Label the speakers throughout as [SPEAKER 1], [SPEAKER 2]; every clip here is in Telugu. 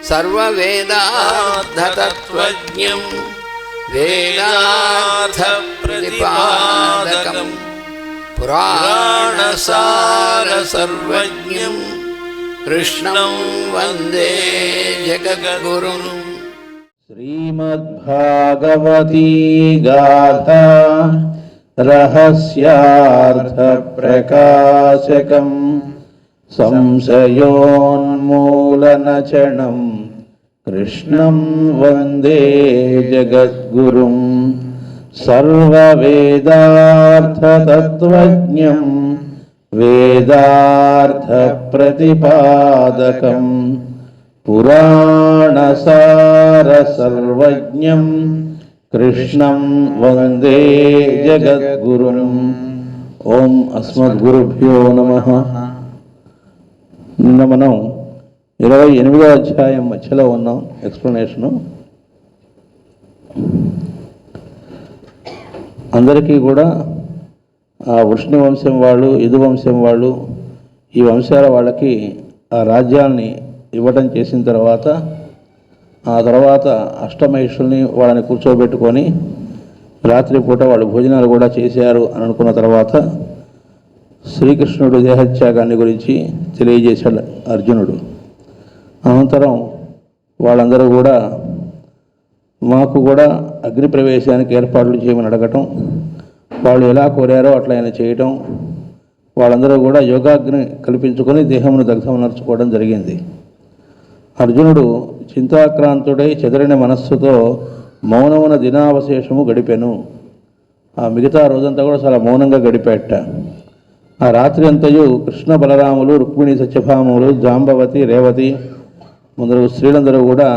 [SPEAKER 1] సర్వవేదార్థతత్వజ్ఞం వేదార్థప్రతిపాదకం పురాణసారసర్వజ్ఞం కృష్ణం వందే జగద్గురుం.
[SPEAKER 2] శ్రీమద్భాగవతీ గాథా రహస్యార్థప్రకాశకం సంశయోన్మూలనచణం కృష్ణం వందే జగద్గురుం. సర్వవేదార్థతత్వజ్ఞం వేదార్థప్రతిపాదకం పురాణసారసర్వజ్ఞం కృష్ణం వందే జగద్గురుం. ఓం అస్మద్గురుభ్యో నమః. నిన్న మనం 28వ అధ్యాయం మధ్యలో ఉన్నాం. ఎక్స్ప్లెనేషను అందరికీ కూడా ఆ వృష్ణి వంశం వాళ్ళు, యదు వంశం వాళ్ళు, ఈ వంశాల వాళ్ళకి ఆ రాజ్యాల్ని ఇవ్వటం చేసిన తర్వాత ఆ తర్వాత అష్టమహిషుల్ని వాళ్ళని కూర్చోబెట్టుకొని రాత్రిపూట వాళ్ళు భోజనాలు కూడా చేశారు అని అనుకున్న తర్వాత శ్రీకృష్ణుడు దేహత్యాగాన్ని గురించి తెలియజేశాడు అర్జునుడు. అనంతరం వాళ్ళందరూ కూడా మాకు కూడా అగ్ని ప్రవేశానికి ఏర్పాట్లు చేయమని అడగటం, వాళ్ళు ఎలా కోరారో అట్లా ఆయన చేయటం, వాళ్ళందరూ కూడా యోగాగ్ని కల్పించుకొని దేహమును దగ్ధమనర్చుకోవడం జరిగింది. అర్జునుడు చింతాక్రాంతుడై చెదరిన మనస్సుతో మౌనమున దినావశేషము గడిపెను. ఆ మిగతా రోజంతా కూడా చాలా మౌనంగా గడిపేట. ఆ రాత్రి అంతయు కృష్ణ బలరాములు, రుక్మిణి సత్యభామములు, జాంబవతి, రేవతి మొదలగు స్త్రీలందరూ కూడా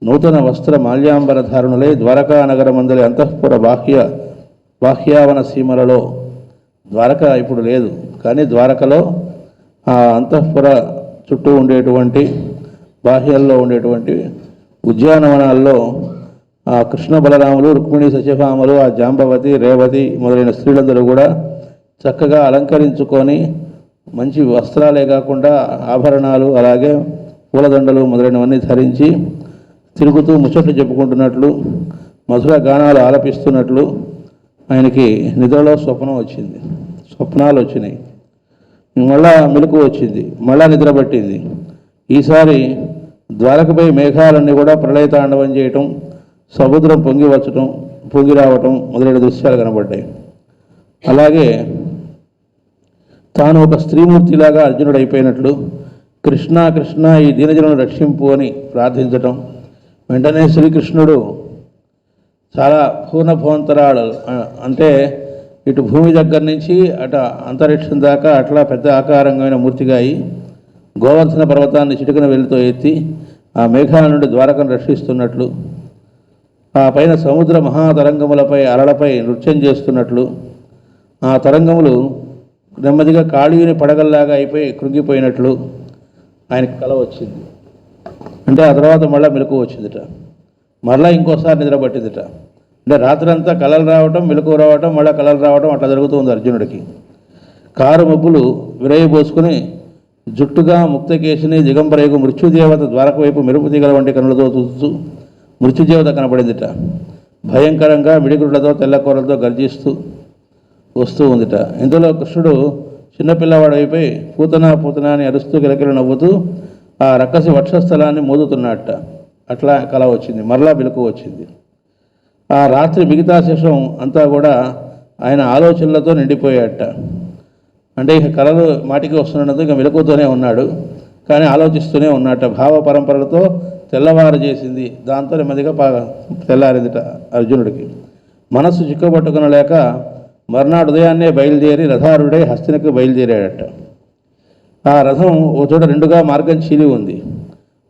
[SPEAKER 2] నూతన వస్త్ర మాల్యాంబరధారుణులై ద్వారకా నగరమందలి అంతఃపుర బాహ్యావన సీమలలో, ద్వారక ఇప్పుడు లేదు కానీ ద్వారకలో ఆ అంతఃపుర చుట్టూ ఉండేటువంటి బాహ్యాల్లో ఉండేటువంటి ఉద్యానవనాల్లో ఆ కృష్ణ బలరాములు, రుక్మిణి సత్యభామలు, ఆ జాంబవతి, రేవతి మొదలైన స్త్రీలందరూ కూడా చక్కగా అలంకరించుకొని మంచి వస్త్రాలే కాకుండా ఆభరణాలు అలాగే పూలదండలు మొదలైనవన్నీ ధరించి తిరుగుతూ ముచ్చట్లు చెప్పుకుంటున్నట్లు, మధుర గానాలు ఆలపిస్తున్నట్లు ఆయనకి నిద్రలో స్వప్నాలు వచ్చినాయి. మళ్ళా మెలకు వచ్చింది, మళ్ళా నిద్ర పట్టింది. ఈసారి ద్వారకపై మేఘాలన్నీ కూడా ప్రళయతాండవం చేయటం, సముద్రం పొంగి రావటం మొదలైన దృశ్యాలు కనబడ్డాయి. అలాగే తాను ఒక స్త్రీమూర్తిలాగా అర్జునుడు అయిపోయినట్లు కృష్ణ కృష్ణ ఈ దీనజనులను రక్షింపు అని ప్రార్థించటం. వెంటనే శ్రీకృష్ణుడు చాలా పూర్ణభవంతరాలు అంటే ఇటు భూమి దగ్గర నుంచి అటు అంతరిక్షం దాకా అట్లా పెద్ద ఆకారంగా మూర్తిగా అయి గోవర్ధన పర్వతాన్ని చిటికన వెలుతో ఎత్తి ఆ మేఘాల నుండి ద్వారకను రక్షిస్తున్నట్లు, ఆ పైన సముద్ర మహాతరంగములపై అలలపై నృత్యం చేస్తున్నట్లు, ఆ తరంగములు నెమ్మదిగా కాళీయుని పడగల్లాగా అయిపోయి కృంగిపోయినట్లు ఆయనకి కల వచ్చింది. అంటే ఆ తర్వాత మళ్ళీ మెలకు వచ్చిందిట, మళ్ళీ ఇంకోసారి నిద్ర పట్టిందిట. అంటే రాత్రంతా కలలు రావటం, మెలకు రావటం, మళ్ళీ కలలు రావటం అట్లా జరుగుతుంది అర్జునుడికి. కారు మబ్బులు విరయబోసుకుని జుట్టుగా ముక్తకేశిని దిగంబరేగు మృత్యుదేవత ద్వారక వైపు మెరుపు తీగల వంటి కనులతో చూస్తూ మృత్యుదేవత కనపడిందిట. భయంకరంగా మిడిగురులతో తెల్లకూరలతో గర్జిస్తూ వస్తూ ఉందిట. ఇందులో కృష్ణుడు చిన్నపిల్లవాడు అయిపోయి పూతనా పూతనా అని అరుస్తూ కిలకిల నవ్వుతూ ఆ రక్కసి వక్షస్థలాన్ని మోదుతున్నట్ట. అట్లా కల వచ్చింది, మరలా మెలకు వచ్చింది. ఆ రాత్రి మిగతా శేషం అంతా కూడా ఆయన ఆలోచనలతో నిండిపోయాట. అంటే ఇక కళలు మాటికి వస్తున్నందుకు ఇక మెలకుతూనే ఉన్నాడు, కానీ ఆలోచిస్తూనే ఉన్నట్ట. భావ పరంపరలతో తెల్లవారు చేసింది, దాంతో నెమ్మదిగా తెల్లారిందిట అర్జునుడికి. మనస్సు చిక్కబట్టుకునలేక మర్నాడు ఉదయాన్నే బయలుదేరి రథారుడై హస్తినకు బయలుదేరాడట. ఆ రథం ఒక చోట రెండుగా మార్గం చీలి ఉంది.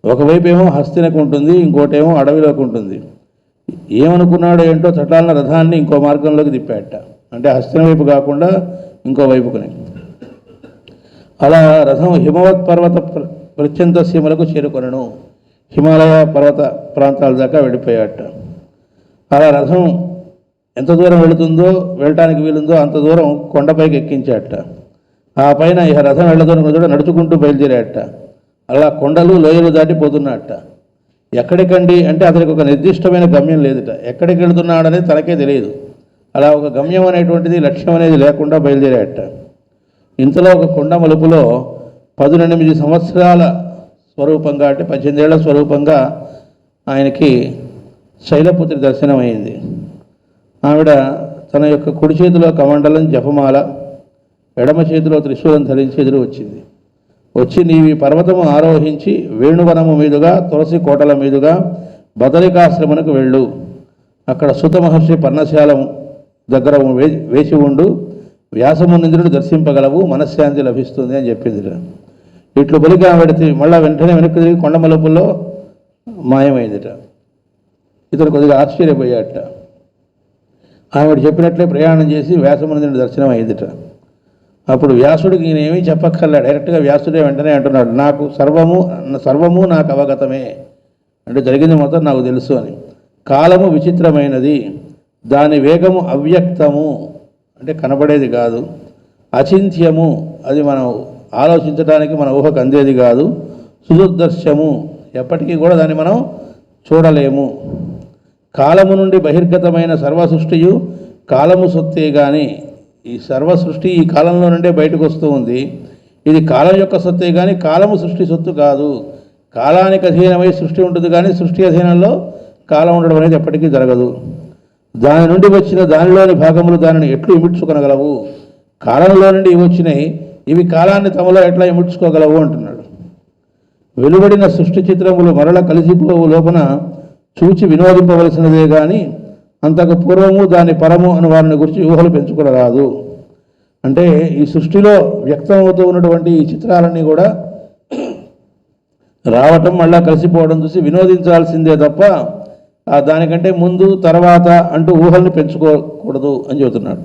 [SPEAKER 2] ఒకవైపు ఏమో హస్తినకు ఉంటుంది, ఇంకోటేమో అడవిలోకి ఉంటుంది. ఏమనుకున్నాడో ఏంటో చట్టాలన రథాన్ని ఇంకో మార్గంలోకి తిప్పాడట. అంటే హస్తిన వైపు కాకుండా ఇంకో వైపుకుని. అలా రథం హిమవత్ పర్వత ప్రత్యంత సీమలకు చేరుకొనను. హిమాలయ పర్వత ప్రాంతాల దాకా వెళ్ళిపోయాట. అలా రథం ఎంత దూరం వెళుతుందో, వెళ్ళటానికి వీలుందో అంత దూరం కొండపైకి ఎక్కించాట. ఆ పైన ఇక రథం వెళ్ళదోని కూడా నడుచుకుంటూ బయలుదేరాట. అలా కొండలు లోయలు దాటిపోతున్నట్ట. ఎక్కడికండి అంటే అతనికి ఒక నిర్దిష్టమైన గమ్యం లేదుట. ఎక్కడికి వెళుతున్నాడనేది తనకే తెలియదు. అలా ఒక గమ్యం అనేటువంటిది, లక్ష్యం అనేది లేకుండా బయలుదేరాట. ఇంతలో ఒక కొండ మలుపులో 18 సంవత్సరాల స్వరూపంగా, అంటే 18 ఏళ్ల స్వరూపంగా ఆయనకి శైలపుత్రి దర్శనమైంది. ఆవిడ తన యొక్క కుడి చేతిలో కమండలం, జపమాల, ఎడమ చేతిలో త్రిశూలం ధరించి ఎదురు వచ్చింది. వచ్చి, నీవి పర్వతము ఆరోహించి వేణువనము మీదుగా, తులసి కోటల మీదుగా బదరికాశ్రమణకు వెళ్ళు. అక్కడ సుత మహర్షి పర్ణశాలం దగ్గర వేచి ఉండు. వ్యాసమునింద్రుడు దర్శింపగలవు, మనశ్శాంతి లభిస్తుంది అని చెప్పింది. ఇట్లు బలికి ఆవిడ మళ్ళా వెంటనే వెనక్కి తిరిగి కొండ మలుపుల్లో మాయమైందిట. ఇతను కొద్దిగా ఆశ్చర్యపోయాట. ఆవిడ చెప్పినట్లే ప్రయాణం చేసి వ్యాసమునింద్రుడి దర్శనం అయిందిట. అప్పుడు వ్యాసుడికి నేనేమీ చెప్పక్కర్లే, డైరెక్ట్గా వ్యాసుడే వెంటనే అంటున్నాడు, నాకు సర్వము నాకు అవగతమే, అంటే జరిగింది మొత్తం నాకు తెలుసు అని. కాలము విచిత్రమైనది, దాని వేగము అవ్యక్తము, అంటే కనబడేది కాదు. అచింత్యము, అది మనం ఆలోచించడానికి మన ఊహకు అందేది కాదు. సుదుర్దర్శము, ఎప్పటికీ కూడా దాన్ని మనం చూడలేము. కాలము నుండి బహిర్గతమైన సర్వసృష్టియు కాలము సొత్తే కానీ, ఈ సర్వసృష్టి ఈ కాలంలో నుండే బయటకు వస్తూ ఉంది. ఇది కాలం యొక్క సొత్తే కానీ కాలము సృష్టి సొత్తు కాదు. కాలానికి అధీనమై సృష్టి ఉంటుంది కానీ సృష్టి అధీనంలో కాలం ఉండడం అనేది ఎప్పటికీ జరగదు. దాని నుండి వచ్చిన దానిలోని భాగములు దానిని ఎట్లు ఇమిడ్చుకొనగలవు? కాలంలో నుండి ఇవి వచ్చినాయి, ఇవి కాలాన్ని తమలో ఎట్లా ఇమిడ్చుకోగలవు అంటున్నాడు. వెలువడిన సృష్టి చిత్రములు మరల కలిసిపోవు లోపల చూచి వినోదింపవలసినదే కానీ అంతకు పూర్వము దాని పరము అని వారిని గురించి ఊహలు పెంచుకునరాదు. అంటే ఈ సృష్టిలో వ్యక్తమవుతూ ఉన్నటువంటి ఈ చిత్రాలన్నీ కూడా రావటం, మళ్ళా కలిసిపోవడం చూసి వినోదించాల్సిందే తప్ప దానికంటే ముందు తర్వాత అంటూ ఊహల్ని పెంచుకోకూడదు అని చెబుతున్నాడు.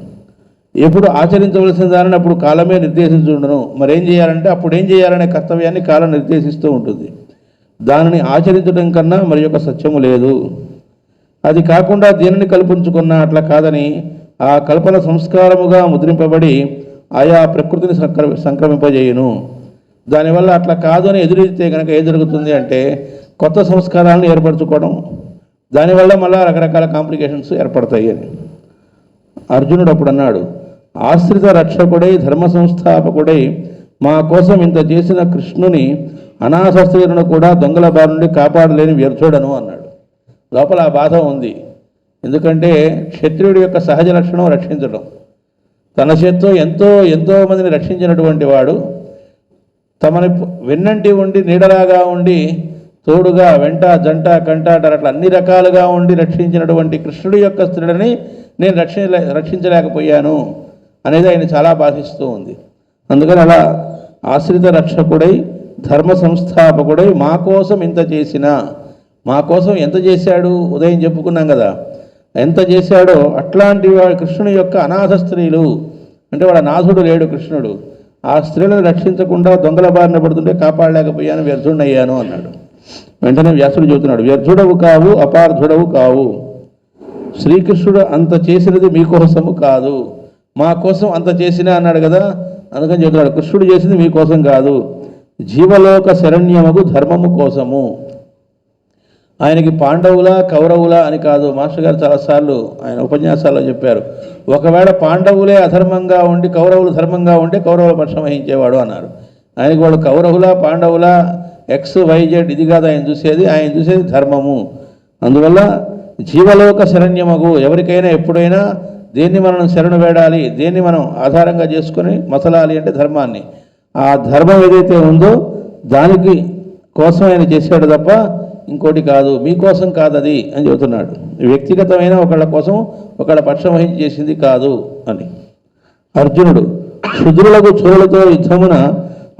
[SPEAKER 2] ఎప్పుడు ఆచరించవలసిన దానిని అప్పుడు కాలమే నిర్దేశించుండను. మరేం చేయాలంటే అప్పుడు ఏం చేయాలనే కర్తవ్యాన్ని కాలం నిర్దేశిస్తూ ఉంటుంది. దానిని ఆచరించడం కన్నా మరి యొక్క సత్యము లేదు. అది కాకుండా దీనిని కల్పించుకున్న అట్లా కాదని ఆ కల్పన సంస్కారముగా ముద్రింపబడి ఆయా ప్రకృతిని సంక్రమింపజేయును. దానివల్ల అట్లా కాదు అని ఎదురైతే కనుక ఏం జరుగుతుంది అంటే కొత్త సంస్కారాలను ఏర్పరచుకోవడం, దానివల్ల మళ్ళీ రకరకాల కాంప్లికేషన్స్ ఏర్పడతాయి అని. అర్జునుడు అప్పుడు అన్నాడు, ఆశ్రిత రక్షకుడై ధర్మ సంస్థాపకుడై మా కోసం ఇంత చేసిన కృష్ణుని అనాథస్త్రీలను కూడా దొంగల బారి నుండి కాపాడలేని వ్యర్థుడను అన్నాడు. లోపల ఆ బాధ ఉంది. ఎందుకంటే క్షత్రియుడి యొక్క సహజ లక్షణం రక్షించడం. తన చేత్తో ఎంతో మందిని రక్షించినటువంటి వాడు తమని వెన్నంటి ఉండి నీడలాగా ఉండి తోడుగా వెంట జంట కంటాట అట్లా అన్ని రకాలుగా ఉండి రక్షించినటువంటి కృష్ణుడి యొక్క స్త్రీలని నేను రక్షించలేకపోయాను అనేది ఆయన చాలా బాధిస్తూ ఉంది. అందుకని అలా ఆశ్రిత రక్షకుడై ధర్మ సంస్థాపకుడై మా కోసం ఇంత చేసినా, మా కోసం ఎంత చేశాడు ఉదయం చెప్పుకున్నాం కదా, ఎంత చేశాడో అట్లాంటి వాడు కృష్ణుని యొక్క అనాథ స్త్రీలు, అంటే వాడు నాథుడు లేడు కృష్ణుడు, ఆ స్త్రీలను రక్షించకుండా దొంగల బారిన పడుతుంటే కాపాడలేకపోయాను, వ్యర్థుడయ్యాను అన్నాడు. వెంటనే వ్యాసుడు చెబుతున్నాడు, వ్యర్థుడవు కావు, అపార్థుడవు కావు. శ్రీకృష్ణుడు అంత చేసినది మీకోసము కాదు, మా కోసం అంత చేసినా అన్నాడు కదా. అందుకని చెబుతున్నాడు, కృష్ణుడు చేసింది మీకోసం కాదు, జీవలోక శరణ్యముకు ధర్మము కోసము. ఆయనకి పాండవుల కౌరవుల అని కాదు. మాస్టర్ గారు చాలాసార్లు ఆయన ఉపన్యాసాల్లో చెప్పారు, ఒకవేళ పాండవులే అధర్మంగా ఉండి కౌరవులు ధర్మంగా ఉంటే కౌరవుల పక్షం వహించేవాడు అన్నారు. ఆయనకి వాడు కౌరవుల పాండవుల XYZ ఇది కాదు ఆయన చూసేది, ఆయన చూసేది ధర్మము. అందువల్ల జీవలోక శరణ్యమగు, ఎవరికైనా ఎప్పుడైనా దేన్ని మనం శరణు వేడాలి, దేన్ని మనం ఆధారంగా చేసుకొని మసలాలి అంటే ధర్మాన్ని. ఆ ధర్మం ఏదైతే ఉందో దానికి కోసం ఆయన చేశాడు తప్ప ఇంకోటి కాదు, మీకోసం కాదు అది అని చెబుతున్నాడు. వ్యక్తిగతమైన ఒకళ్ళ కోసం ఒకళ్ళ పక్షం వహించి చేసింది కాదు అని. అర్జునుడు, క్షుద్రులకు చోరులతో యుద్ధమున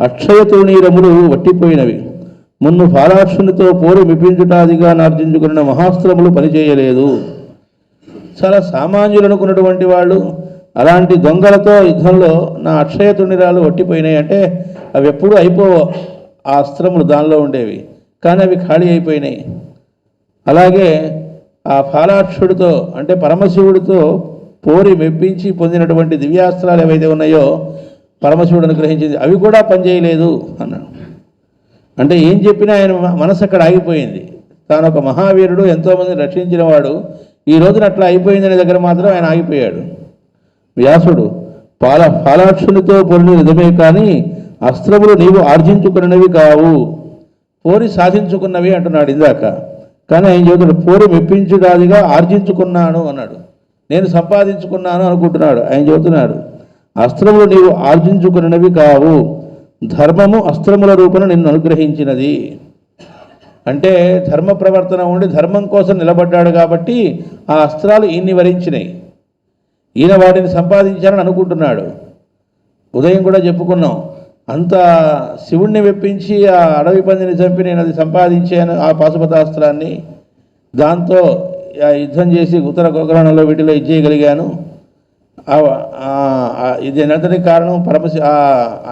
[SPEAKER 2] అక్షయ తృణీరములు వట్టిపోయినవి, మున్ను ఫాలాక్షునితో పోరు మిపించుటాదిగా నార్జించుకున్న మహాస్త్రములు పనిచేయలేదు. చాలా సామాన్యులు అనుకున్నటువంటి వాళ్ళు అలాంటి దొంగలతో యుద్ధంలో నా అక్షయ తృణీరాలు వట్టిపోయినాయి అంటే అవి ఎప్పుడూ అయిపోవు, ఆ అస్త్రములు దానిలో ఉండేవి, కానీ అవి ఖాళీ అయిపోయినాయి. అలాగే ఆ ఫాలాక్షుడితో అంటే పరమశివుడితో పోరి మెప్పించి పొందినటువంటి దివ్యాస్త్రాలు ఏవైతే ఉన్నాయో పరమశివుడు అనుగ్రహించింది అవి కూడా పనిచేయలేదు అన్నాడు. అంటే ఏం చెప్పినా ఆయన మనసు అక్కడ ఆగిపోయింది. తాను ఒక మహావీరుడు, ఎంతోమందిని రక్షించిన వాడు, ఈ రోజున అట్లా అయిపోయిందనే దగ్గర మాత్రం ఆయన ఆగిపోయాడు. వ్యాసుడు పాలాక్షునితో పొరిని నిజమే కానీ అస్త్రములు నీవు ఆర్జించుకున్నవి కావు, పోరి సాధించుకున్నవి అంటున్నాడు ఇందాక. కానీ ఆయన చెబుతాడు పోరి మెప్పించుదాదిగా ఆర్జించుకున్నాను అన్నాడు. నేను సంపాదించుకున్నాను అనుకుంటున్నాడు. ఆయన చెబుతున్నాడు అస్త్రములు నీవు ఆర్జించుకున్నవి కావు, ధర్మము అస్త్రముల రూపణ నిన్ను అనుగ్రహించినది. అంటే ధర్మ ప్రవర్తన ఉండి ధర్మం కోసం నిలబడ్డాడు కాబట్టి ఆ అస్త్రాలు ఈయన్ని వరించినాయి. ఈయన వాటిని సంపాదించాలని అనుకుంటున్నాడు. ఉదయం కూడా చెప్పుకున్నాం, అంత శివుణ్ణి వెప్పించి ఆ అడవి పందిని చంపి నేను అది సంపాదించాను ఆ పాశుపతాస్త్రాన్ని, దాంతో యుద్ధం చేసి ఉత్తర గోకర్ణంలో వీటిలో ఇచ్చేయగలిగాను. ఇది ఎంతటి కారణం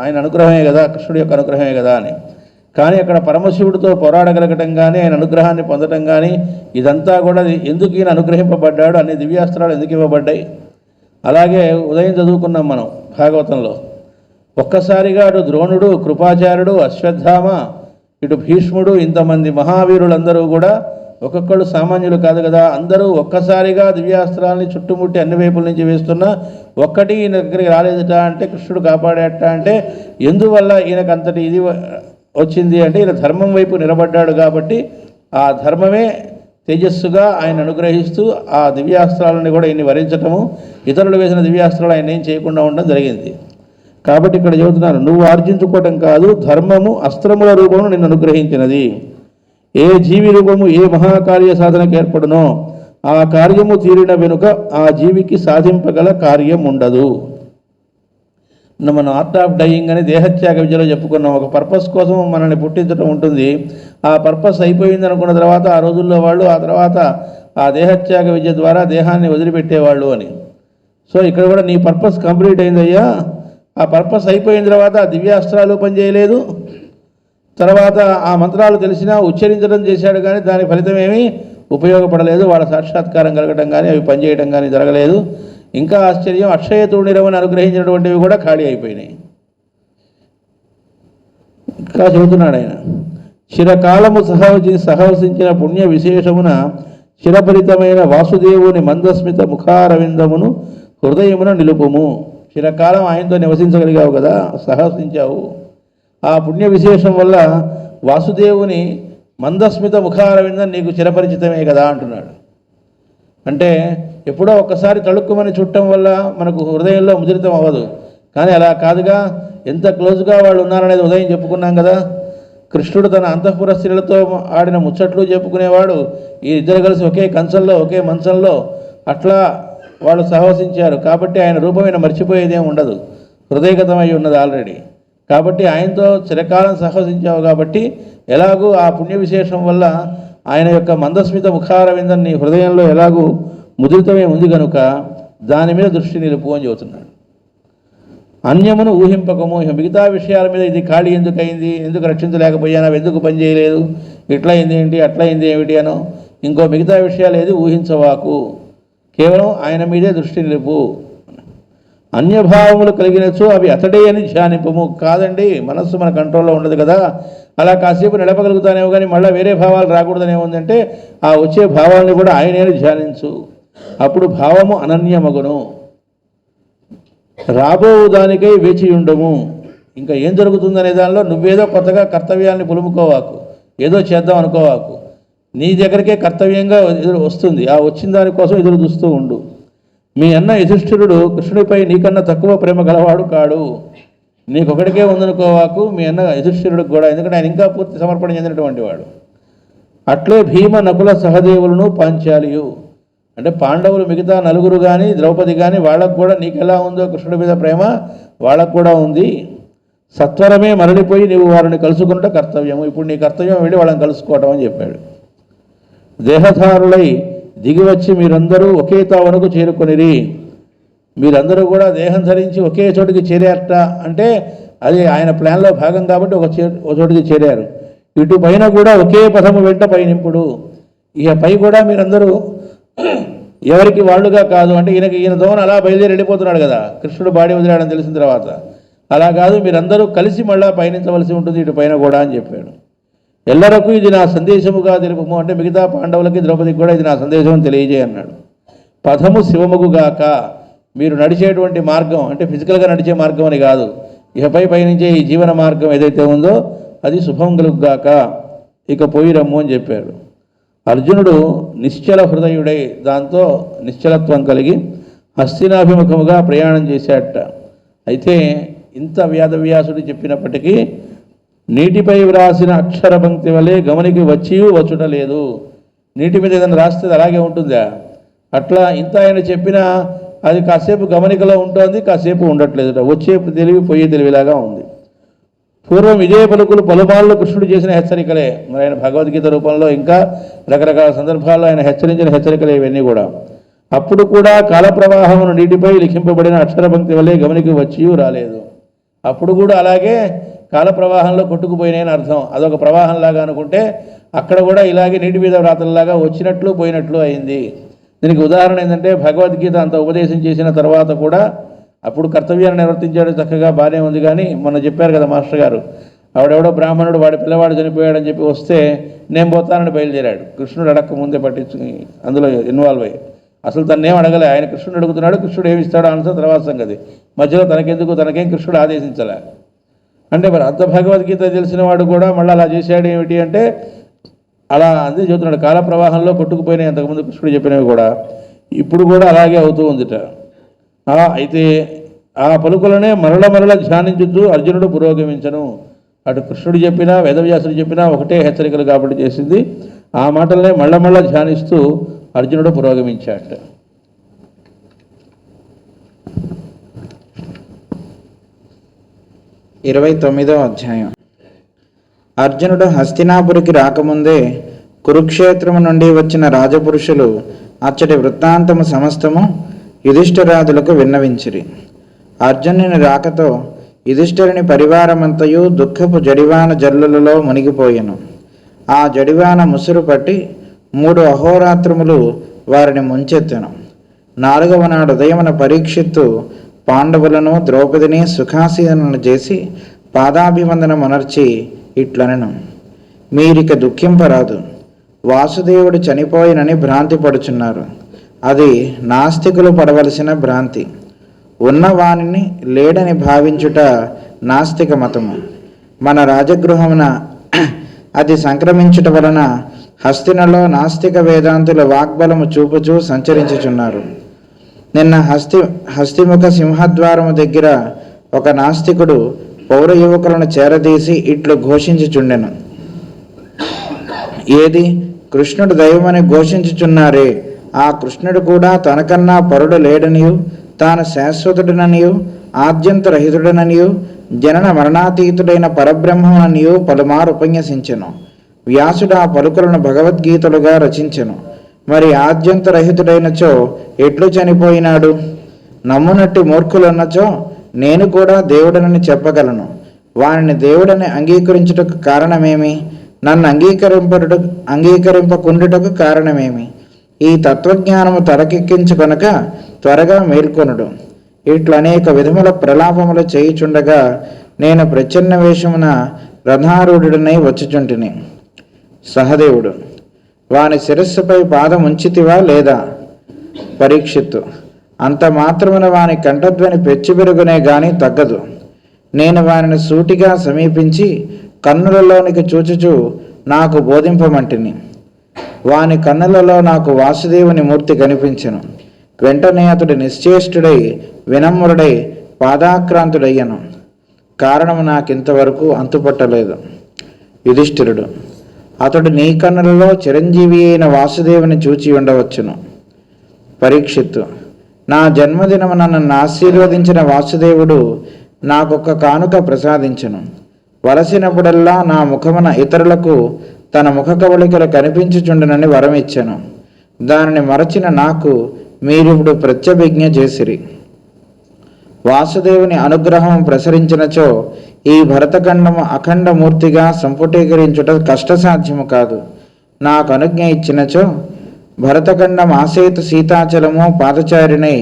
[SPEAKER 2] ఆయన అనుగ్రహమే కదా, కృష్ణుడి యొక్క అనుగ్రహమే కదా అని. కానీ అక్కడ పరమశివుడితో పోరాడగలగటం కానీ ఆయన అనుగ్రహాన్ని పొందటం కానీ ఇదంతా కూడా ఎందుకు ఈయన అనుగ్రహింపబడ్డాడు, అన్ని దివ్యాస్త్రాలు ఎందుకు ఇవ్వబడ్డాయి. అలాగే ఉదయం చదువుకున్నాం మనం భాగవతంలో, ఒక్కసారిగా అటు ద్రోణుడు, కృపాచార్యుడు, అశ్వత్థామ, ఇటు భీష్ముడు, ఇంతమంది మహావీరులందరూ కూడా ఒక్కొక్కళ్ళు సామాన్యులు కాదు కదా, అందరూ ఒక్కసారిగా దివ్యాస్త్రాలని చుట్టుముట్టి అన్ని వైపుల నుంచి వేస్తున్నా ఒక్కటి ఈయన దగ్గరికి రాలేదట. అంటే కృష్ణుడు కాపాడేట. అంటే ఎందువల్ల ఈయనకు అంతటి ఇది వచ్చింది అంటే ఈయన ధర్మం వైపు నిలబడ్డాడు కాబట్టి ఆ ధర్మమే తేజస్సుగా ఆయన అనుగ్రహిస్తూ ఆ దివ్యాస్త్రాలని కూడా ఈయన్ని వరించటము, ఇతరులు వేసిన దివ్యాస్త్రాలు ఆయన ఏం చేయకుండా ఉండడం జరిగింది. కాబట్టి ఇక్కడ చెబుతున్నారు నువ్వు ఆర్జించుకోవటం కాదు, ధర్మము అస్త్రముల రూపమును నిన్ను అనుగ్రహించినది. ఏ జీవి రూపము ఏ మహాకార్య సాధనకు ఏర్పడునో ఆ కార్యము తీరిన వెనుక ఆ జీవికి సాధింపగల కార్యం ఉండదు. మనం ఆర్ట్ ఆఫ్ డయింగ్ అని దేహత్యాగ విద్యలో చెప్పుకున్నాం. ఒక పర్పస్ కోసం మనల్ని పుట్టించడం ఉంటుంది. ఆ పర్పస్ అయిపోయింది అనుకున్న తర్వాత ఆ రోజుల్లో వాళ్ళు ఆ తర్వాత ఆ దేహత్యాగ విద్య ద్వారా దేహాన్ని వదిలిపెట్టేవాళ్ళు అని. సో ఇక్కడ కూడా నీ పర్పస్ కంప్లీట్ అయిందయ్యా, ఆ పర్పస్ అయిపోయిన తర్వాత ఆ దివ్యాస్త్రాలు పనిచేయలేదు, తర్వాత ఆ మంత్రాలు తెలిసినా ఉచ్చరించడం చేశాడు కానీ దాని ఫలితం ఏమీ ఉపయోగపడలేదు, వాళ్ళ సాక్షాత్కారం కలగటం కానీ అవి పనిచేయడం కానీ జరగలేదు. ఇంకా ఆశ్చర్యం, అక్షయ తూణిరమని అనుగ్రహించినటువంటివి కూడా ఖాళీ అయిపోయినాయి. ఇంకా చెబుతున్నాడు ఆయన, చిరకాలము సహవసించిన పుణ్య విశేషమున చిరపరితమైన వాసుదేవుని మందస్మిత ముఖారవిందమును హృదయమున నిలుపుము. చిరకాలం ఆయనతో నివసించగలిగావు కదా, సహవసించావు. ఆ పుణ్య విశేషం వల్ల వాసుదేవుని మందస్మిత ముఖారవిందం నీకు చిరపరిచితమే కదా అంటున్నాడు. అంటే ఎప్పుడో ఒక్కసారి తళుక్కుమని చుట్టం వల్ల మనకు హృదయంలో ముద్రితం అవ్వదు, కానీ అలా కాదుగా, ఎంత క్లోజ్గా వాళ్ళు ఉన్నారనేది ఉదయం చెప్పుకున్నాం కదా. కృష్ణుడు తన అంతఃపుర స్త్రీలతో ఆడిన ముచ్చట్లు చెప్పుకునేవాడు. ఈ ఇద్దరు కలిసి ఒకే కంచంలో ఒకే మంచంలో అట్లా వాళ్ళు సహవసించారు. కాబట్టి ఆయన రూపమైన మర్చిపోయేదేం ఉండదు, హృదయగతమై ఉన్నది ఆల్రెడీ. కాబట్టి ఆయనతో చిరకాలం సహవసించావు కాబట్టి ఎలాగూ ఆ పుణ్య విశేషం వల్ల ఆయన యొక్క మందస్మిత ముఖారవిందం నీ హృదయంలో ఎలాగూ ముద్రితమే ఉంది కనుక దాని మీద దృష్టి నిలుపు అని చెబుతున్నాడు. అన్యమును ఊహింపకము, మిగతా విషయాల మీద ఇది ఖాళీ ఎందుకు అయింది, ఎందుకు రక్షించలేకపోయాను, అవి ఎందుకు పనిచేయలేదు, ఇట్లా అయింది ఏంటి, అట్లా అయింది ఏమిటి అనో ఇంకో మిగతా విషయాలు ఏది ఊహించవాకు, కేవలం ఆయన మీదే దృష్టి నిలుపు. అన్యభావములు కలిగినచో అవి అతడే అని ధ్యానింపము. కాదండి, మనస్సు మన కంట్రోల్లో ఉండదు కదా, అలా కాసేపు నిలపగలుగుతానేమో కానీ మళ్ళీ వేరే భావాలు రాకూడదనేముందంటే ఆ వచ్చే భావాలను కూడా ఆయనే ధ్యానించు, అప్పుడు భావము అనన్యమగును. రాబో దానికై వేచి ఉండము. ఇంకా ఏం జరుగుతుందనే దానిలో నువ్వేదో కొత్తగా కర్తవ్యాన్ని పులుముకోవాకు, ఏదో చేద్దాం అనుకోవాకు. నీ దగ్గరికే కర్తవ్యంగా వస్తుంది, ఆ వచ్చిన దానికోసం ఎదురు చూస్తూ ఉండు. మీ అన్న యుధిష్ఠిరుడు కృష్ణుడిపై నీకన్నా తక్కువ ప్రేమ గలవాడు కాడు, నీకొకడికే ఉందనుకోవాకు, మీ అన్న యుధిష్ఠిరుడికి కూడా, ఎందుకంటే ఆయన ఇంకా పూర్తి సమర్పణ చెందినటువంటి వాడు. అట్లే భీమ, నకుల, సహదేవులను పాంచాలియు, అంటే పాండవులు మిగతా నలుగురు కానీ ద్రౌపది కానీ వాళ్ళకు కూడా నీకెలా ఉందో కృష్ణుడి మీద ప్రేమ వాళ్ళకు కూడా ఉంది. సత్వరమే మరలిపోయి నీవు వారిని కలుసుకుంటే కర్తవ్యము. ఇప్పుడు నీ కర్తవ్యం వెళ్ళి వాళ్ళని కలుసుకోవటం అని చెప్పాడు. దేహధారులై దిగివచ్చి మీరందరూ ఒకే తావనకు చేరుకొనిరి. మీరందరూ కూడా దేహం ధరించి ఒకే చోటికి చేరారట అంటే అది ఆయన ప్లాన్లో భాగం కాబట్టి ఒక చోటికి చేరారు. ఇటు పైన కూడా ఒకే పదము వెంట పయనింపుడు. ఇక పై కూడా మీరందరూ ఎవరికి వాళ్ళుగా కాదు, అంటే ఈయన దోన అలా బయలుదేరి వెళ్ళిపోతున్నాడు కదా కృష్ణుడు బాడీ వదిలాడని తెలిసిన తర్వాత, అలా కాదు మీరందరూ కలిసి మళ్ళా పయనించవలసి ఉంటుంది ఇటు పైన కూడా అని చెప్పాడు. ఎల్లరకు ఇది నా సందేశముగా తెలుపుము అంటే మిగతా పాండవులకి ద్రౌపదికి కూడా ఇది నా సందేశం తెలియజేయ అన్నాడు. పథము శివముగుగాక, మీరు నడిచేటువంటి మార్గం అంటే ఫిజికల్గా నడిచే మార్గం అని కాదు, ఇకపై పయనించే ఈ జీవన మార్గం ఏదైతే ఉందో అది శుభం కలుగుగాక, ఇక పోయి రమ్ము అని చెప్పాడు. అర్జునుడు నిశ్చల హృదయుడై దాంతో నిశ్చలత్వం కలిగి హస్తినాభిముఖముగా ప్రయాణం చేశాడట. అయితే ఇంత వేదవ్యాసుడు చెప్పినప్పటికీ నీటిపై వ్రాసిన అక్షర పంక్తి వలె గమనికి వచ్చి వచ్చుట లేదు. నీటి మీద ఏదైనా రాస్తే అలాగే ఉంటుందా? అట్లా ఇంత ఆయన చెప్పినా అది కాసేపు గమనికలో ఉంటుంది, కాసేపు ఉండట్లేదు. వచ్చే తెలివి పోయే తెలివిలాగా ఉంది. పూర్వం ఇదే పలుకులు పలుమార్లు కృష్ణుడు చేసిన హెచ్చరికలే. మరి ఆయన భగవద్గీత రూపంలో ఇంకా రకరకాల సందర్భాల్లో ఆయన హెచ్చరించిన హెచ్చరికలే ఇవన్నీ కూడా. అప్పుడు కూడా కాలప్రవాహమును నీటిపై లిఖింపబడిన అక్షర పంక్తి వల్లే గమనికి వచ్చి రాలేదు. అప్పుడు కూడా అలాగే కాలప్రవాహంలో కొట్టుకుపోయినాయని అర్థం. అదొక ప్రవాహంలాగా అనుకుంటే అక్కడ కూడా ఇలాగే నీటి మీద వ్రాతల్లాగా వచ్చినట్లు పోయినట్లు అయింది. దీనికి ఉదాహరణ ఏంటంటే భగవద్గీత అంత ఉపదేశం చేసిన తర్వాత కూడా అప్పుడు కర్తవ్యాన్ని నిర్వర్తించాడు, చక్కగా బాగానే ఉంది. కానీ మొన్న చెప్పారు కదా మాస్టర్ గారు, ఆవిడెవడో బ్రాహ్మణుడు వాడి పిల్లవాడు చనిపోయాడని చెప్పి వస్తే నేను పోతానని బయలుదేరాడు. కృష్ణుడు అడక్క ముందే పట్టించుకుని అందులో ఇన్వాల్వ్ అయ్యి అసలు తన్నేం అడగలే. ఆయన కృష్ణుడు అడుగుతున్నాడు, కృష్ణుడు ఏమి ఇస్తాడో ఆన్సర్ తర్వాత సంగతి. మధ్యలో తనకేం కృష్ణుడు ఆదేశించలే. అంటే మరి అంత భగవద్గీత తెలిసిన వాడు కూడా మళ్ళీ అలా చేశాడు ఏమిటి అంటే అలా అంతే చెబుతున్నాడు. కాల ప్రవాహంలో కొట్టుకుపోయినాయి అంతకుముందు కృష్ణుడు చెప్పినవి కూడా ఇప్పుడు కూడా అలాగే అవుతూ ఉందిట. అయితే ఆ పలుకులనే మరల ధ్యానించుతూ అర్జునుడు పురోగమించను. అటు కృష్ణుడు చెప్పినా వేదవ్యాసుడు చెప్పినా ఒకటే హెచ్చరికలు కాబట్టి చేసింది. ఆ మాటలనే మళ్ళా ధ్యానిస్తూ అర్జునుడు పురోగమించాట.
[SPEAKER 3] 29వ అధ్యాయం. అర్జునుడు హస్తినాపురికి రాకముందే కురుక్షేత్రము నుండి వచ్చిన రాజపురుషులు అచ్చటి వృత్తాంతము సమస్తము యుధిష్ఠిరాదులకు విన్నవించిరి. అర్జునుని రాకతో యుధిష్ఠిరుని పరివారమంతయు దుఃఖపు జడివాన జల్లులలో మునిగిపోయెను. ఆ జడివాన ముసురు పట్టి 3 అహోరాత్రములు వారిని ముంచెత్తెను. 4వ నాడు ఉదయమున పరీక్షిత్తు పాండవులను ద్రౌపదిని సుఖాసీనులను చేసి పాదాభివందనమునర్చి ఇట్లనెను: మీరిక దుఃఖింపరాదు. వాసుదేవుడు చనిపోయినని భ్రాంతి పడుచున్నారు. అది నాస్తికులు పడవలసిన భ్రాంతి. ఉన్నవానిని లేడని భావించుట నాస్తిక మతము. మన రాజగృహమున అది సంక్రమించుట వలన హస్తినలో నాస్తిక వేదాంతుల వాగ్బలము చూపుచూ సంచరించుచున్నారు. నిన్న హస్తిముఖ సింహద్వారము దగ్గర ఒక నాస్తికుడు పౌర యువకులను చేరదీసి ఇట్లు ఘోషించుచుండెను: ఏది కృష్ణుడు దైవమని ఘోషించుచున్నారే, ఆ కృష్ణుడు కూడా తనకన్నా పరుడు లేడనియు, తాను శాశ్వతుడననియు, ఆద్యంతరహితుడననియు, జనన మరణాతీతుడైన పరబ్రహ్మననియు పలుమారు ఉపన్యసించెను. వ్యాసుడు ఆ పలుకులను భగవద్గీతలుగా రచించెను. మరి ఆద్యంతరహితుడైనచో ఎట్లు చనిపోయినాడు? నమ్మునట్టి మూర్ఖులున్నచో నేను కూడా దేవుడనని చెప్పగలను. వానిని దేవుడని అంగీకరించుటకు కారణమేమి? నన్ను అంగీకరింపకుండుటకు కారణమేమి? ఈ తత్వజ్ఞానము తలకెక్కించుకొనక త్వరగా మేల్కొనుడు. ఇట్లా అనేక విధముల ప్రలాపములు చేయుచుండగా నేను ప్రచ్ఛన్న వేషమున రథారూఢుడనై వచ్చుచుంటిని. సహదేవుడు: వాని శిరస్సుపై పాదం ఉంచితివా లేదా? పరీక్షిత్తు: అంత మాత్రమున వాని కంఠధ్వని పెచ్చుబెరుగునే గాని తగ్గదు. నేను వానిని సూటిగా సమీపించి కన్నులలోనికి చూచుచు నాకు బోధింపమంటిని. వాని కన్నులలో నాకు వాసుదేవుని మూర్తి కనిపించెను. వెంటనే అతడు నిశ్చేష్టుడై వినమ్రుడై పాదాక్రాంతుడయ్యను. కారణము నాకింతవరకు అంతుపట్టలేదు. యుధిష్ఠిరుడు: అతడు నీ కన్నులలో చిరంజీవి అయిన వాసుదేవుని చూచి ఉండవచ్చును. పరీక్షిత్తు: నా జన్మదినమున నన్ను ఆశీర్వదించిన వాసుదేవుడు నాకొక కానుక ప్రసాదించెను. వలసినప్పుడల్లా నా ముఖమున ఇతరులకు తన ముఖ కవళికలు కనిపించుచుండునని వరమిచ్చెను. దానిని మరచిన నాకు మీరిప్పుడు ప్రత్యభిజ్ఞ చేసిరి. వాసుదేవుని అనుగ్రహం ప్రసరించినచో ఈ భరతఖండము అఖండ మూర్తిగా సంపుటీకరించుట కష్టసాధ్యము కాదు. నాకు అనుజ్ఞ ఇచ్చినచో భరతఖండం ఆసేతు సీతాచలము పాదచారినై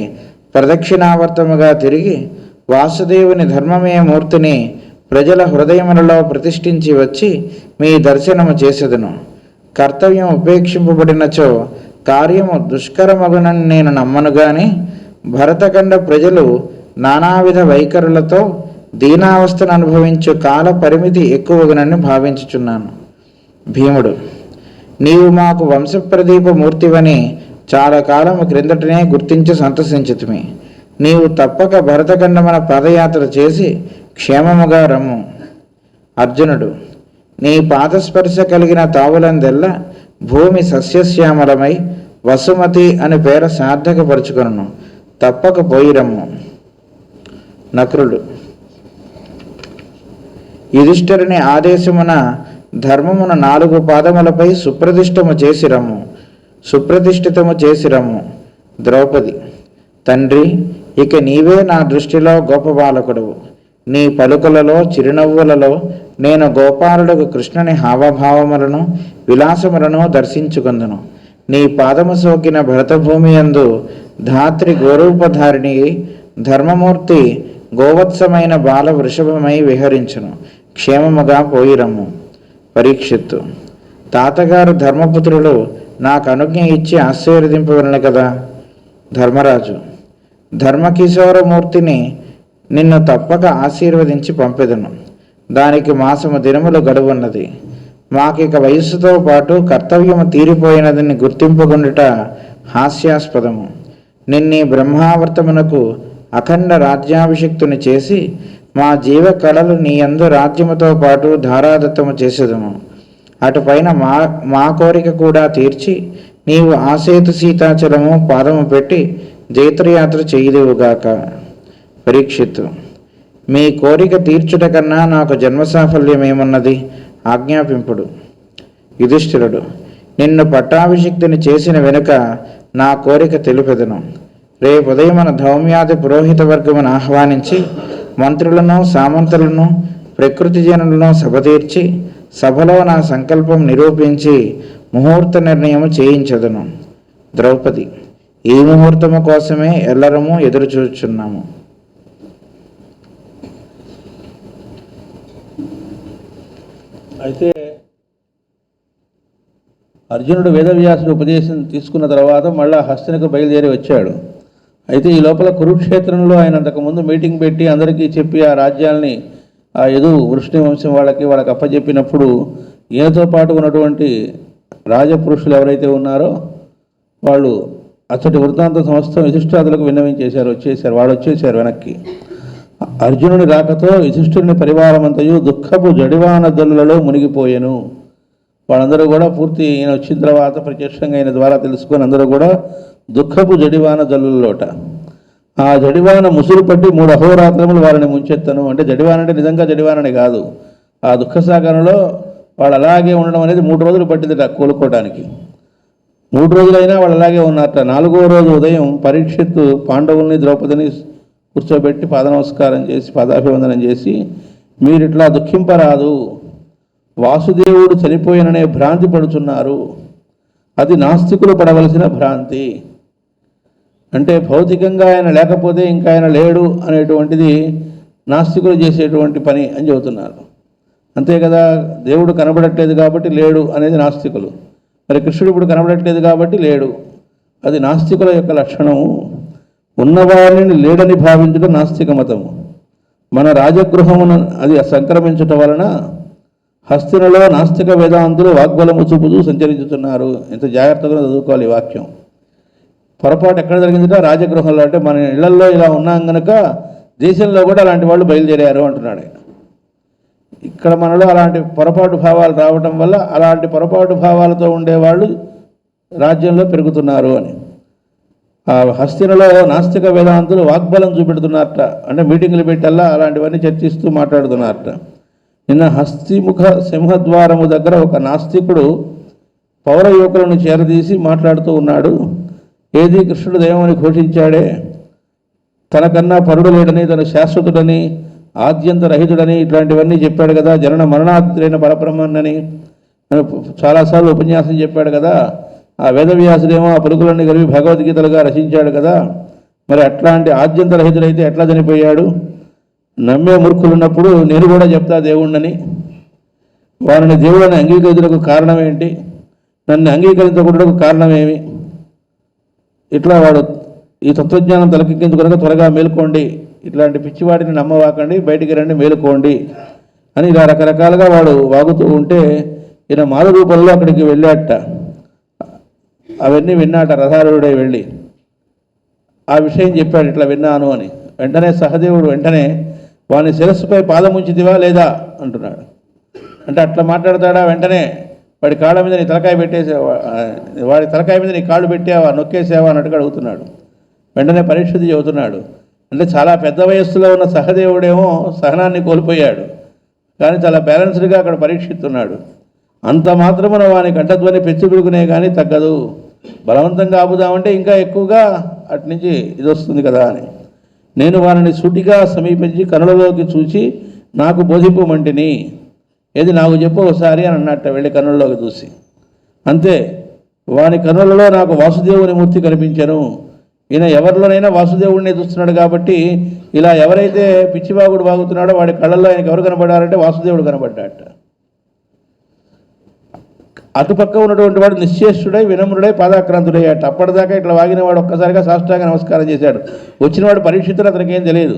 [SPEAKER 3] ప్రదక్షిణావర్తముగా తిరిగి వాసుదేవుని ధర్మమయ మూర్తిని ప్రజల హృదయములలో ప్రతిష్ఠించి వచ్చి మీ దర్శనము చేసేదను. కర్తవ్యం ఉపేక్షింపబడినచో కార్యము దుష్కరమగునని నేను నమ్మను గాని భరతఖండ ప్రజలు నానావిధ వైఖరులతో దీనావస్థను అనుభవించు కాల పరిమితి ఎక్కువగునని భావించుచున్నాను. భీముడు: నీవు మాకు వంశప్రదీప మూర్తివని చాలా కాలము క్రిందటనే గుర్తించి సంతసించితిమి. నీవు తప్పక భరతఖండమున పాదయాత్ర చేసి క్షేమముగా రమ్ము. అర్జునుడు: నీ పాదస్పర్శ కలిగిన తావులందెల్లా భూమి సస్యశ్యామలమై వసుమతి అని పేర సార్థకపరుచుకొను. తప్పక పోయిరమ్ము. నకులుడు: యుధిష్ఠిరుని ఆదేశమున ధర్మమున 4 పాదములపై సుప్రతిష్ఠితము చేసిరమ్ము. ద్రౌపది: తండ్రి, ఇక నీవే నా దృష్టిలో గొప్ప బాలకుడువు. నీ పలుకులలో చిరునవ్వులలో నేను గోపాలుడకు కృష్ణుని హావభావములను విలాసములను దర్శించుకొందును. నీ పాదము సోకిన భరతభూమి యందు ధాత్రి గోరూపధారిణి ధర్మమూర్తి గోవత్సమైన బాల వృషభమై విహరించును. క్షేమముగా పోయిరమ్ము. పరీక్షిత్తు: తాతగారు ధర్మపుత్రులు నాకు అనుజ్ఞ ఇచ్చి ఆశీర్వదింపవలను కదా. ధర్మరాజు: ధర్మకిశోరమూర్తిని నిన్ను తప్పక ఆశీర్వదించి పంపెదను. దానికి మాసము దినములు గడువున్నది. మాకిక వయస్సుతో పాటు కర్తవ్యము తీరిపోయినదని గుర్తింపుకొనుట హాస్యాస్పదము. నిన్నీ బ్రహ్మావర్తమునకు అఖండ రాజ్యాభిషిక్తుని చేసి మా జీవ కళలు నీ యందు రాజ్యముతో పాటు ధారాదత్తము చేసేదము. అటుపైన మా కోరిక కూడా తీర్చి నీవు ఆసేతు సీతాచలము పాదము పెట్టి జైత్రయాత్ర చేయుదువుగాక. పరీక్షిత్తు: మీ కోరిక తీర్చుట కన్నా నాకు జన్మసాఫల్యమేమున్నది? ఆజ్ఞాపింపుడు. యుధిష్ఠిరుడు: నిన్ను పట్టాభిషిక్తుని చేసిన వెనుక నా కోరిక తెలుపెదను. రేపు ఉదయమున ధౌమ్యాది పురోహిత వర్గమును ఆహ్వానించి మంత్రులను సామంతులను ప్రకృతి జనులను సభ తీర్చి సభలో నా సంకల్పం నిరూపించి ముహూర్త నిర్ణయము చేయించదను. ద్రౌపది: ఈ ముహూర్తము కోసమే ఎల్లరము ఎదురుచూచున్నాము.
[SPEAKER 2] అయితే అర్జునుడు వేదవ్యాసుడు ఉపదేశం తీసుకున్న తర్వాత మళ్ళా హస్తినకు బయలుదేరి వచ్చాడు. అయితే ఈ లోపల కురుక్షేత్రంలో ఆయన అంతకుముందు మీటింగ్ పెట్టి అందరికీ చెప్పి ఆ రాజ్యాల్ని ఆ వృష్ణి వంశం వాళ్ళకి అప్పచెప్పినప్పుడు ఈయనతో పాటు ఉన్నటువంటి రాజపురుషులు ఎవరైతే ఉన్నారో వాళ్ళు అచ్చటి వృత్తాంత సమస్తం యుధిష్ఠిరాదులకు విన్నవించేశారు. వాళ్ళు వచ్చేసారు వెనక్కి. అర్జునుని రాకతో యుధిష్ఠిరుని పరివారమంతయు దుఃఖపు జడివాన జల్లులలో మునిగిపోయెను. వాళ్ళందరూ కూడా పూర్తి ఈయన వచ్చిన తర్వాత ప్రత్యక్షంగా ఆయన ద్వారా తెలుసుకొని అందరూ కూడా దుఃఖపు జడివాన జల్లుల్లోట. ఆ జడివాన ముసురు పట్టి 3 అహోరాత్రములు వారిని ముంచెత్తను. అంటే జడివాన అంటే నిజంగా జడివానని కాదు. ఆ దుఃఖసాగరంలో వాళ్ళు అలాగే ఉండడం అనేది 3 రోజులు పట్టిందట కోలుకోవడానికి. 3 రోజులైనా వాళ్ళు అలాగే ఉన్నారట. 4వ రోజు ఉదయం పరీక్షిత్తు పాండవుల్ని ద్రౌపదిని కూర్చోబెట్టి పాదనమస్కారం చేసి పాదాభివందనం చేసి, మీరిట్లా దుఃఖింపరాదు, వాసుదేవుడు చనిపోయిననే భ్రాంతి పడుచున్నారు. అది నాస్తికులు పడవలసిన భ్రాంతి. అంటే భౌతికంగా ఆయన లేకపోతే ఇంకా ఆయన లేడు అనేటువంటిది నాస్తికులు చేసేటువంటి పని అని చెబుతున్నారు. అంతే కదా, దేవుడు కనబడట్లేదు కాబట్టి లేడు అనేది నాస్తికులు. మరి కృష్ణుడు ఇప్పుడు కనబడట్లేదు కాబట్టి లేడు, అది నాస్తికుల యొక్క లక్షణము. ఉన్నవారిని లేడని భావించడం నాస్తిక మతము. మన రాజగృహమును అది సంక్రమించటం వలన హస్తినలో నాస్తిక వేదాంతులు వాగ్బలము చూపుతూ సంచరించుతున్నారు. ఎంత జాగ్రత్తగా చదువుకోవాలి ఈ వాక్యం. పొరపాటు ఎక్కడ జరిగిందిట? రాజగృహంలో. అంటే మన ఇళ్లల్లో ఇలా ఉన్నాం కనుక దేశంలో కూడా అలాంటి వాళ్ళు బయలుదేరారు అంటున్నాడు. ఇక్కడ మనలో అలాంటి పొరపాటు భావాలు రావటం వల్ల అలాంటి పొరపాటు భావాలతో ఉండేవాళ్ళు రాజ్యంలో పెరుగుతున్నారు అని. ఆ హస్తినలో నాస్తిక వేదాంతులు వాగ్బలం చూపెడుతున్నారట. అంటే మీటింగులు పెట్టల్లా అలాంటివన్నీ చర్చిస్తూ మాట్లాడుతున్నారట. నిన్న హస్తిముఖ సింహద్వారము దగ్గర ఒక నాస్తికుడు పౌర యువకులను చేరదీసి మాట్లాడుతూ ఉన్నాడు. ఏది కృష్ణుడు దైవమని ఘోషించాడే, తనకన్నా పరుడు లేడని, తను శాశ్వతుడని, ఆద్యంత రహితుడని ఇట్లాంటివన్నీ చెప్పాడు కదా. జనన మరణాత్రైన పరబ్రహ్మన్నని చాలాసార్లు ఉపన్యాసం చెప్పాడు కదా. ఆ వేదవ్యాసుడేమో ఆ పలుకులన్నీ కలిపి భగవద్గీతలుగా రచించాడు కదా. మరి అట్లాంటి ఆద్యంత రహితుడైతే ఎట్లా చనిపోయాడు? నమ్మే మూర్ఖులు ఉన్నప్పుడు నేను కూడా చెప్తా దేవుణ్ణని, వారిని దేవుడిని అంగీకరించడానికి కారణం ఏంటి, నన్ను అంగీకరించకూడడానికి కారణం ఏమి, ఇట్లా వాడు ఈ తత్వజ్ఞానం తలకెక్కించుకునక త్వరగా మేలుకోండి, ఇట్లాంటి పిచ్చివాడిని నమ్మవాకండి, బయటికి రండి, మేలుకోండి అని ఇలా రకరకాలుగా వాడు వాగుతూ ఉంటే ఈయన మాల రూపంలో అక్కడికి వెళ్ళాట. అవన్నీ విన్నాట రథారుడే వెళ్ళి ఆ విషయం చెప్పాడు, ఇట్లా విన్నాను అని. వెంటనే సహదేవుడు వెంటనే వాని శిరస్సుపై పాదం ఉంచితివా లేదా అంటున్నాడు. అంటే అట్లా మాట్లాడతాడా? వెంటనే వాడి కాళ్ళ మీద నీ తలకాయ పెట్టేసావా, వాడి తలకాయ మీద నీ కాళ్ళు పెట్టావా, నొక్కేసావా అన్నట్టుగా అడుగుతున్నాడు. వెంటనే పరీక్షిత్ చెబుతున్నాడు. అంటే చాలా పెద్ద వయస్సులో ఉన్న సహదేవుడేమో సహనాన్ని కోల్పోయాడు, కానీ చాలా బ్యాలెన్స్డ్గా అక్కడ పరీక్షిస్తున్నాడు. అంత మాత్రమున వాని కంఠధ్వని పెంచి పిడుకునే కానీ తగ్గదు, బలవంతంగా ఆపుదామంటే ఇంకా ఎక్కువగా అట్నుంచి ఇది వస్తుంది కదా అని. నేను వారిని సూటిగా సమీపించి కనులలోకి చూసి నాకు బోధింపమంటిని, ఏది నాకు చెప్పు ఒకసారి అని అన్నట్ట వెళ్ళి కన్నులలోకి చూసి. అంతే, వాని కన్నులలో నాకు వాసుదేవుని మూర్తి కనిపించను. ఈయన ఎవరిలోనైనా వాసుదేవుడిని చూస్తున్నాడు కాబట్టి ఇలా ఎవరైతే పిచ్చిబాగుడు బాగుతున్నాడో వాడి కళ్ళల్లో ఆయనకి ఎవరు కనబడారంటే వాసుదేవుడు కనబడ్డాట. అటుపక్క ఉన్నటువంటి వాడు నిశ్చేష్టుడై వినమ్రుడై పాదాక్రాంతుడయ్యాట. అప్పటిదాకా ఇట్లా వాగిన వాడు ఒక్కసారిగా సాష్టాంగ నమస్కారం చేశాడు. వచ్చినవాడు పరీక్షితుడు, అతనికి ఏం తెలియదు,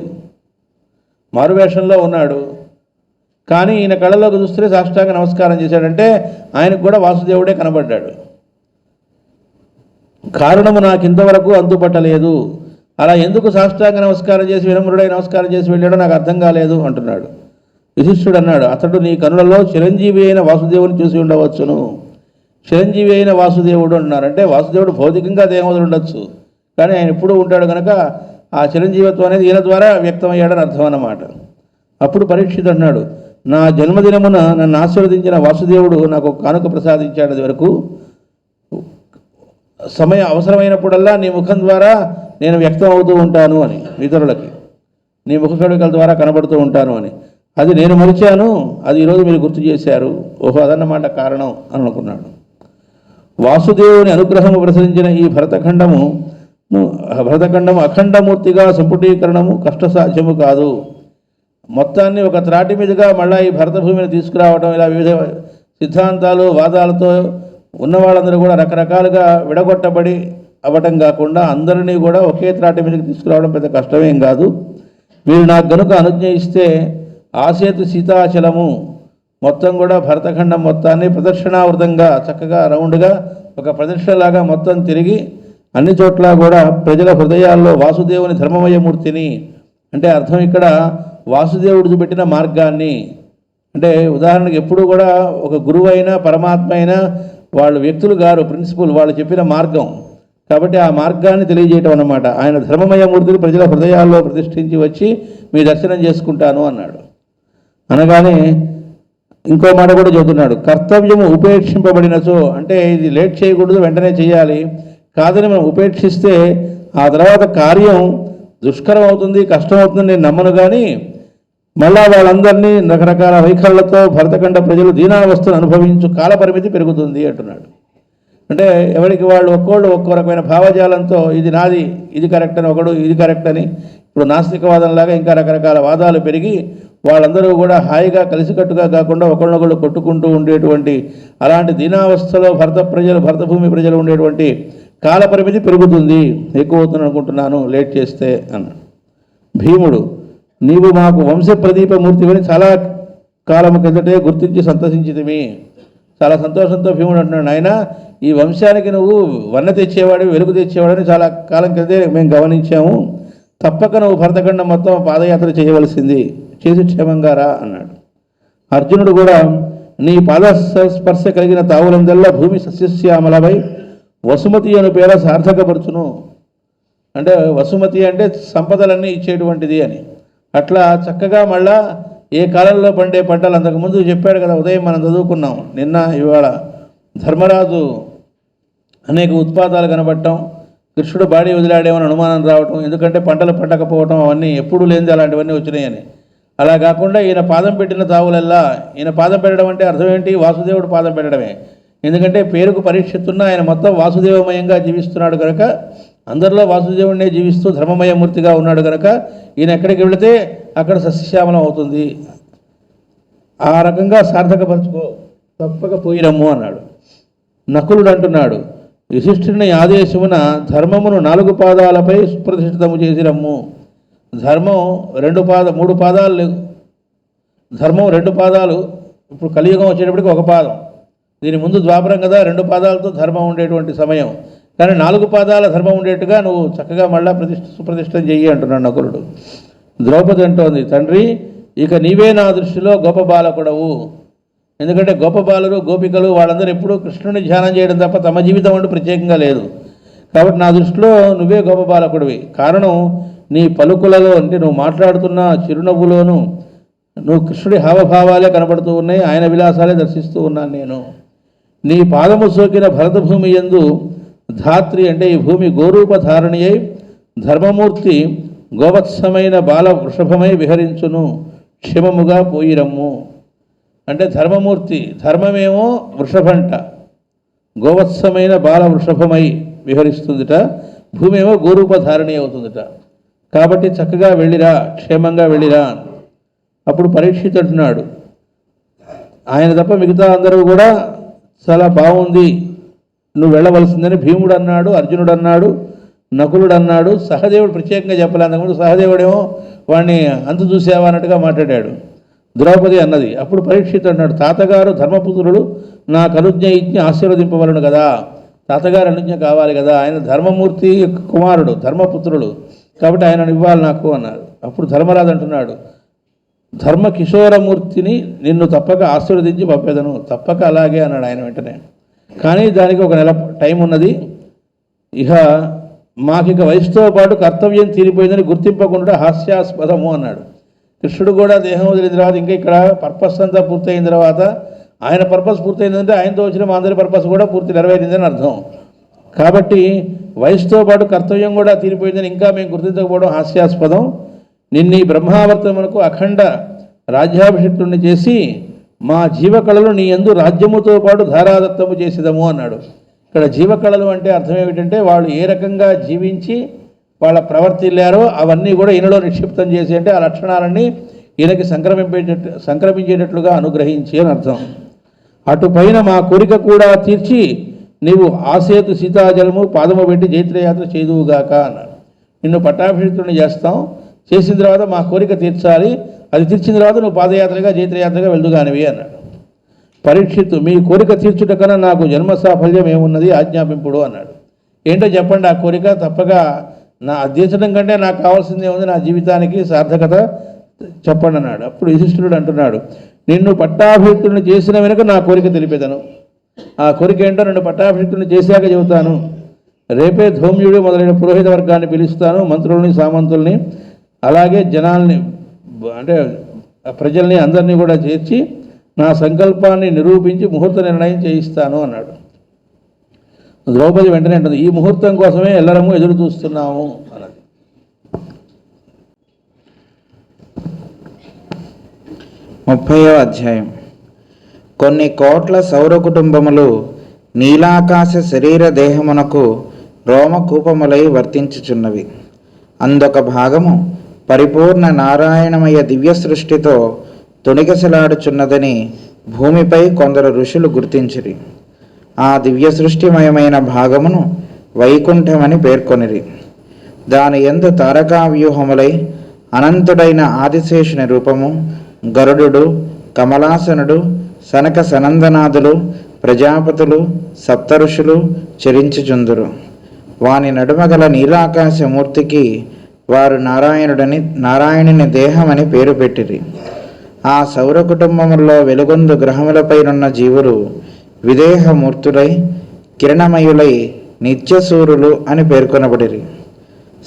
[SPEAKER 2] మారువేషంలో ఉన్నాడు. కానీ ఈయన కళ్ళలోకి చూస్తే సాష్టాంగ నమస్కారం చేశాడంటే ఆయనకు కూడా వాసుదేవుడే కనబడ్డాడు. కారణము నాకు ఇంతవరకు అంతుపట్టలేదు, అలా ఎందుకు సాష్టాంగ నమస్కారం చేసి వినమ్రుడై నమస్కారం చేసి వెళ్ళాడో నాకు అర్థం కాలేదు అంటున్నాడు. యుధిష్ఠుడు అన్నాడు, అతడు నీ కనులలో చిరంజీవి అయిన వాసుదేవుని చూసి ఉండవచ్చును. చిరంజీవి అయిన వాసుదేవుడు అన్నారు. అంటే వాసుదేవుడు భౌతికంగా దేవతలు ఉండొచ్చు, కానీ ఆయన ఎప్పుడూ ఉంటాడు కనుక ఆ చిరంజీవత్వం అనేది ఈయన ద్వారా వ్యక్తమయ్యాడని అర్థం అన్నమాట. అప్పుడు పరీక్షిత్ అన్నాడు, నా జన్మదినమున నన్ను ఆశీర్వదించిన వాసుదేవుడు నాకు ఒక కానుక ప్రసాదించాడు. అది వరకు సమయం అవసరమైనప్పుడల్లా నీ ముఖం ద్వారా నేను వ్యక్తం అవుతూ ఉంటాను అని, ఇతరులకి నీ ముఖ కవళికల ద్వారా కనబడుతూ ఉంటాను అని. అది నేను మరిచాను, అది ఈరోజు మీరు గుర్తు చేశారు, ఓహో అదన్నమాట కారణం అని అనుకున్నాడు. వాసుదేవుని అనుగ్రహము ప్రసరించిన ఈ భరతఖండము అఖండమూర్తిగా సంపుటీకరణము కష్టసాధ్యము కాదు. మొత్తాన్ని ఒక త్రాటి మీదుగా మళ్ళీ ఈ భరతభూమిని తీసుకురావడం, ఇలా వివిధ సిద్ధాంతాలు వాదాలతో ఉన్న వాళ్ళందరూ కూడా రకరకాలుగా విడగొట్టబడి అవ్వటం కాకుండా అందరినీ కూడా ఒకే త్రాటి మీదకి తీసుకురావడం పెద్ద కష్టమేం కాదు. మీరు నాకు గనుక అనుజ్ఞ ఇస్తే ఆసేతు సీతాచలము మొత్తం కూడా భరతఖండం మొత్తాన్ని ప్రదక్షిణావృతంగా చక్కగా రౌండ్గా ఒక ప్రదక్షిణలాగా మొత్తం తిరిగి అన్ని చోట్ల కూడా ప్రజల హృదయాల్లో వాసుదేవుని ధర్మమయమూర్తిని, అంటే అర్థం ఇక్కడ వాసుదేవుడు చూపెట్టిన మార్గాన్ని, అంటే ఉదాహరణకు ఎప్పుడు కూడా ఒక గురువు అయినా పరమాత్మ అయినా వాళ్ళు వ్యక్తులు గారు, ప్రిన్సిపల్, వాళ్ళు చెప్పిన మార్గం కాబట్టి ఆ మార్గాన్ని తెలియజేయటం అన్నమాట. ఆయన ధర్మమయమూర్తిని ప్రజల హృదయాల్లో ప్రతిష్ఠించి వచ్చి మీ దర్శనం చేసుకుంటాను అన్నాడు. అనగానే ఇంకో మాట కూడా చెబుతున్నాడు, కర్తవ్యము ఉపేక్షింపబడినచో, అంటే ఇది లేట్ చేయకూడదు, వెంటనే చేయాలి, కాదని మనం ఉపేక్షిస్తే ఆ తర్వాత కార్యం దుష్కరం అవుతుంది, కష్టం అవుతుంది నేను నమ్మను. కానీ మళ్ళా వాళ్ళందరినీ రకరకాల వైఖరులతో భరతఖండ ప్రజలు దీనావస్థను అనుభవించు కాలపరిమితి పెరుగుతుంది అంటున్నాడు. అంటే ఎవరికి వాళ్ళు ఒక్కో రకమైన భావజాలంతో ఇది నాది, ఇది కరెక్ట్ అని, ఒకడు ఇది కరెక్ట్ అని, ఇప్పుడు నాస్తికవాదంలాగా ఇంకా రకరకాల వాదాలు పెరిగి వాళ్ళందరూ కూడా హాయిగా కలిసికట్టుగా కాకుండా ఒకళ్ళొకళ్ళు కొట్టుకుంటూ ఉండేటువంటి అలాంటి దీనావస్థలో భరతభూమి ప్రజలు ఉండేటువంటి కాలపరిమితి పెరుగుతుంది, ఎక్కువ అవుతుంది అనుకుంటున్నాను లేట్ చేస్తే అన్నాడు. భీముడు, నీవు మాకు వంశప్రదీపమూర్తివని చాలా కాలం కిందటే గుర్తించి సంతసించితిమి. చాలా సంతోషంతో భీముడు అంటున్నాడు, ఆయన ఈ వంశానికి నువ్వు వన్న తెచ్చేవాడివి, వెలుగు తెచ్చేవాడని చాలా కాలం క్రితే మేము గమనించాము, తప్పక నువ్వు భరతఖండం మొత్తం పాదయాత్ర చేయవలసింది, చేసి క్షేమంగా రా అన్నాడు. అర్జునుడు కూడా, నీ పాదస్పర్శ కలిగిన తావులందల్లా భూమి సస్యశ్యామలమై వసుమతి అను పేర సార్థకపరచును. అంటే వసుమతి అంటే సంపదలన్నీ ఇచ్చేటువంటిది అని. అట్లా చక్కగా మళ్ళా ఏ కాలంలో పండే పంటలు అంతకుముందు చెప్పాడు కదా, ఉదయం మనం చదువుకున్నాం, నిన్న ఇవాళ ధర్మరాజు అనేక ఉత్పాతాలు కనబడటం, కృష్ణుడు బాడీ వదిలాడేమని అనుమానం రావటం, ఎందుకంటే పంటలు పండకపోవటం, అవన్నీ ఎప్పుడూ లేనిది అలాంటివన్నీ వచ్చినాయని. అలా కాకుండా ఈయన పాదం పెట్టిన తావులల్లా, ఈయన పాదం పెట్టడం అంటే అర్థం ఏంటి, వాసుదేవుడు పాదం పెట్టడమే. ఎందుకంటే పేరుకు పరీక్షిస్తున్నా ఆయన మొత్తం వాసుదేవమయంగా జీవిస్తున్నాడు కనుక అందరిలో వాసుదేవుడినే జీవిస్తూ ధర్మమయమూర్తిగా ఉన్నాడు కనుక ఈయన ఎక్కడికి వెళితే అక్కడ సస్యశ్యామలం అవుతుంది. ఆ రకంగా సార్థకపరచుకో, తప్పక పోయిరమ్ము అన్నాడు. నకులుడు అంటున్నాడు, యుధిష్ఠిరుని ఆదేశమున ధర్మమును 4 పాదాలపై సుప్రతిష్ఠితము చేసి రమ్ము. ధర్మం 3 పాదాలు లేవు. ధర్మం 2 పాదాలు. ఇప్పుడు కలియుగం వచ్చేటప్పటికి 1 పాదం. దీని ముందు ద్వాపరం కదా, 2 పాదాలతో ధర్మం ఉండేటువంటి సమయం. కానీ 4 పాదాల ధర్మం ఉండేట్టుగా నువ్వు చక్కగా మళ్ళా సుప్రతిష్ఠం చెయ్యి అంటున్నాడు నకులుడు. ద్రౌపది అంటోంది, తండ్రి ఇక నీవే నా దృష్టిలో గొప్ప బాలకుడవు. ఎందుకంటే గొప్ప బాలురు గోపికలు వాళ్ళందరూ ఎప్పుడూ కృష్ణుని ధ్యానం చేయడం తప్ప తమ జీవితం అంటూ ప్రత్యేకంగా లేదు. కాబట్టి నా దృష్టిలో నువ్వే గొప్ప బాలకుడివి. కారణం నీ పలుకులలో, అంటే నువ్వు మాట్లాడుతున్న చిరునవ్వులోనూ నువ్వు కృష్ణుడి హావభావాలే కనబడుతూ ఉన్నాయి, ఆయన విలాసాలే దర్శిస్తూ ఉన్నాను నేను. నీ పాదము సోకిన భరతభూమి యందు ధాత్రి, అంటే ఈ భూమి గోరూపధారణి అయి ధర్మమూర్తి గోవత్సమైన బాల వృషభమై విహరించును, క్షేమముగా పోయిరమ్ము. అంటే ధర్మమూర్తి, ధర్మమేమో వృషభంట, గోవత్సమైన బాల వృషభమై విహరిస్తుందిట, భూమి ఏమో గోరూపధారణి అవుతుందిట. కాబట్టి చక్కగా వెళ్ళిరా, క్షేమంగా వెళ్ళిరా. అప్పుడు పరీక్షిత్ అంటున్నాడు, ఆయన తప్ప మిగతా అందరూ కూడా చాలా బాగుంది, నువ్వు వెళ్ళవలసిందని భీముడు అన్నాడు, అర్జునుడు అన్నాడు, నకులుడు అన్నాడు. సహదేవుడు ప్రత్యేకంగా చెప్పలే. అంతకుముందు సహదేవుడేమో వాడిని అంతు చూసావా అన్నట్టుగా మాట్లాడాడు. ద్రౌపది అన్నది. అప్పుడు పరీక్షిత్ అన్నాడు, తాతగారు ధర్మపుత్రుడు, నాకు అనుజ్ఞ ఇచ్చి ఆశీర్వదింపవలను కదా, తాతగారు అనుజ్ఞ కావాలి కదా, ఆయన ధర్మమూర్తి కుమారుడు, ధర్మపుత్రుడు, కాబట్టి ఆయన ఇవ్వాలి నాకు అన్నారు. అప్పుడు ధర్మరాజు అంటున్నాడు, ధర్మ కిషోరమూర్తిని నిన్ను తప్పక ఆశీర్వదించి పంపేదను. తప్పక అలాగే అన్నాడు ఆయన వెంటనే. కానీ దానికి 1 నెల టైం ఉన్నది. ఇక మాకిక వయసుతో పాటు కర్తవ్యం తీరిపోయిందని గుర్తింపకుండా హాస్యాస్పదము అన్నాడు. కృష్ణుడు కూడా దేహం వదిలిన తర్వాత ఇంకా ఇక్కడ పర్పస్ అంతా పూర్తయిన తర్వాత, ఆయన పర్పస్ పూర్తయిందంటే ఆయనతో వచ్చిన మా అందరి పర్పస్ కూడా పూర్తి నెరవేరిందని అర్థం. కాబట్టి వయసుతో పాటు కర్తవ్యం కూడా తీరిపోయిందని ఇంకా మేము గుర్తించకపోవడం హాస్యాస్పదం. నిన్నీ బ్రహ్మావర్తమునకు అఖండ రాజ్యాభిషిక్తుడిని చేసి మా జీవకళలు నీ యందు రాజ్యముతో పాటు ధారాదత్తము చేసేదము అన్నాడు. ఇక్కడ జీవకళలు అంటే అర్థం ఏమిటంటే వాళ్ళు ఏ రకంగా జీవించి వాళ్ళ ప్రవర్తిల్లారో అవన్నీ కూడా ఈయనలో నిక్షిప్తం చేసి, అంటే ఆ లక్షణాలన్నీ ఈయనకి సంక్రమించేటట్లుగా అనుగ్రహించి అని అర్థం. అటుపైన మా కోరిక కూడా తీర్చి నీవు ఆసేతు సీతాజలము పాదము పెట్టి జైత్రయాత్ర చేదువుగాక అన్నాడు. నిన్ను పట్టాభిషిక్తుడిని చేస్తాం, చేసిన తర్వాత మా కోరిక తీర్చాలి, అది తీర్చిన తర్వాత నువ్వు పాదయాత్రగా జైత్రయాత్రగా వెళ్దుగానివి అన్నాడు. పరీక్షిత్తు, మీ కోరిక తీర్చుట కన్నా నాకు జన్మ సాఫల్యం ఏమున్నది, ఆజ్ఞాపింపుడు అన్నాడు. ఏంటో చెప్పండి ఆ కోరిక, తప్పగా నా అధ్యక్షడం కంటే నాకు కావాల్సిందే ఉంది, నా జీవితానికి సార్థకత చెప్పండి అన్నాడు. అప్పుడు యుధిష్ఠిరుడు అంటున్నాడు, నిన్ను పట్టాభిషిక్తుడిని చేసిన వెనుక నా కోరిక తెలిపేదను. ఆ కోరిక ఏంటో నన్ను పట్టాభిషిక్తుడిని చేశాక చెబుతాను. రేపే ధౌమ్యుడు మొదలైన పురోహిత వర్గాన్ని పిలుస్తాను, మంత్రుల్ని సామంతుల్ని అలాగే జనాల్ని, అంటే ప్రజల్ని అందరినీ కూడా చేర్చి నా సంకల్పాన్ని నిరూపించి ముహూర్త నిర్ణయం చేయిస్తాను అన్నాడు. ద్రౌపది వెంటనే అంటుంది, ఈ ముహూర్తం కోసమే ఎల్లరము ఎదురు చూస్తున్నాము అన్నది.
[SPEAKER 3] 30వ అధ్యాయం. కొన్ని కోట్ల సౌర కుటుంబములు నీలాకాశ శరీర దేహమునకు రోమకూపములై వర్తించుచున్నవి. అందొక భాగము పరిపూర్ణ నారాయణమయ దివ్య సృష్టితో తొణిగసలాడుచున్నదని భూమిపై కొందరు ఋషులు గుర్తించిరి. ఆ దివ్య సృష్టిమయమైన భాగమును వైకుంఠమని పేర్కొనిరి. దాని యందు తారకా వ్యూహములై అనంతుడైన ఆదిశేషుని రూపము, గరుడు, కమలాసనుడు, సనక సనందనాథులు, ప్రజాపతులు, సప్తఋషులు చరించుచుందురు. వాని నడుమ గల నీలాకాశమూర్తికి వారు నారాయణుని దేహమని పేరు పెట్టిరి. ఆ సౌర కుటుంబముల్లో వెలుగొందు గ్రహములపైనున్న జీవులు విదేహమూర్తులై కిరణమయులై నిత్యసూరులు అని పేర్కొనబడిరి.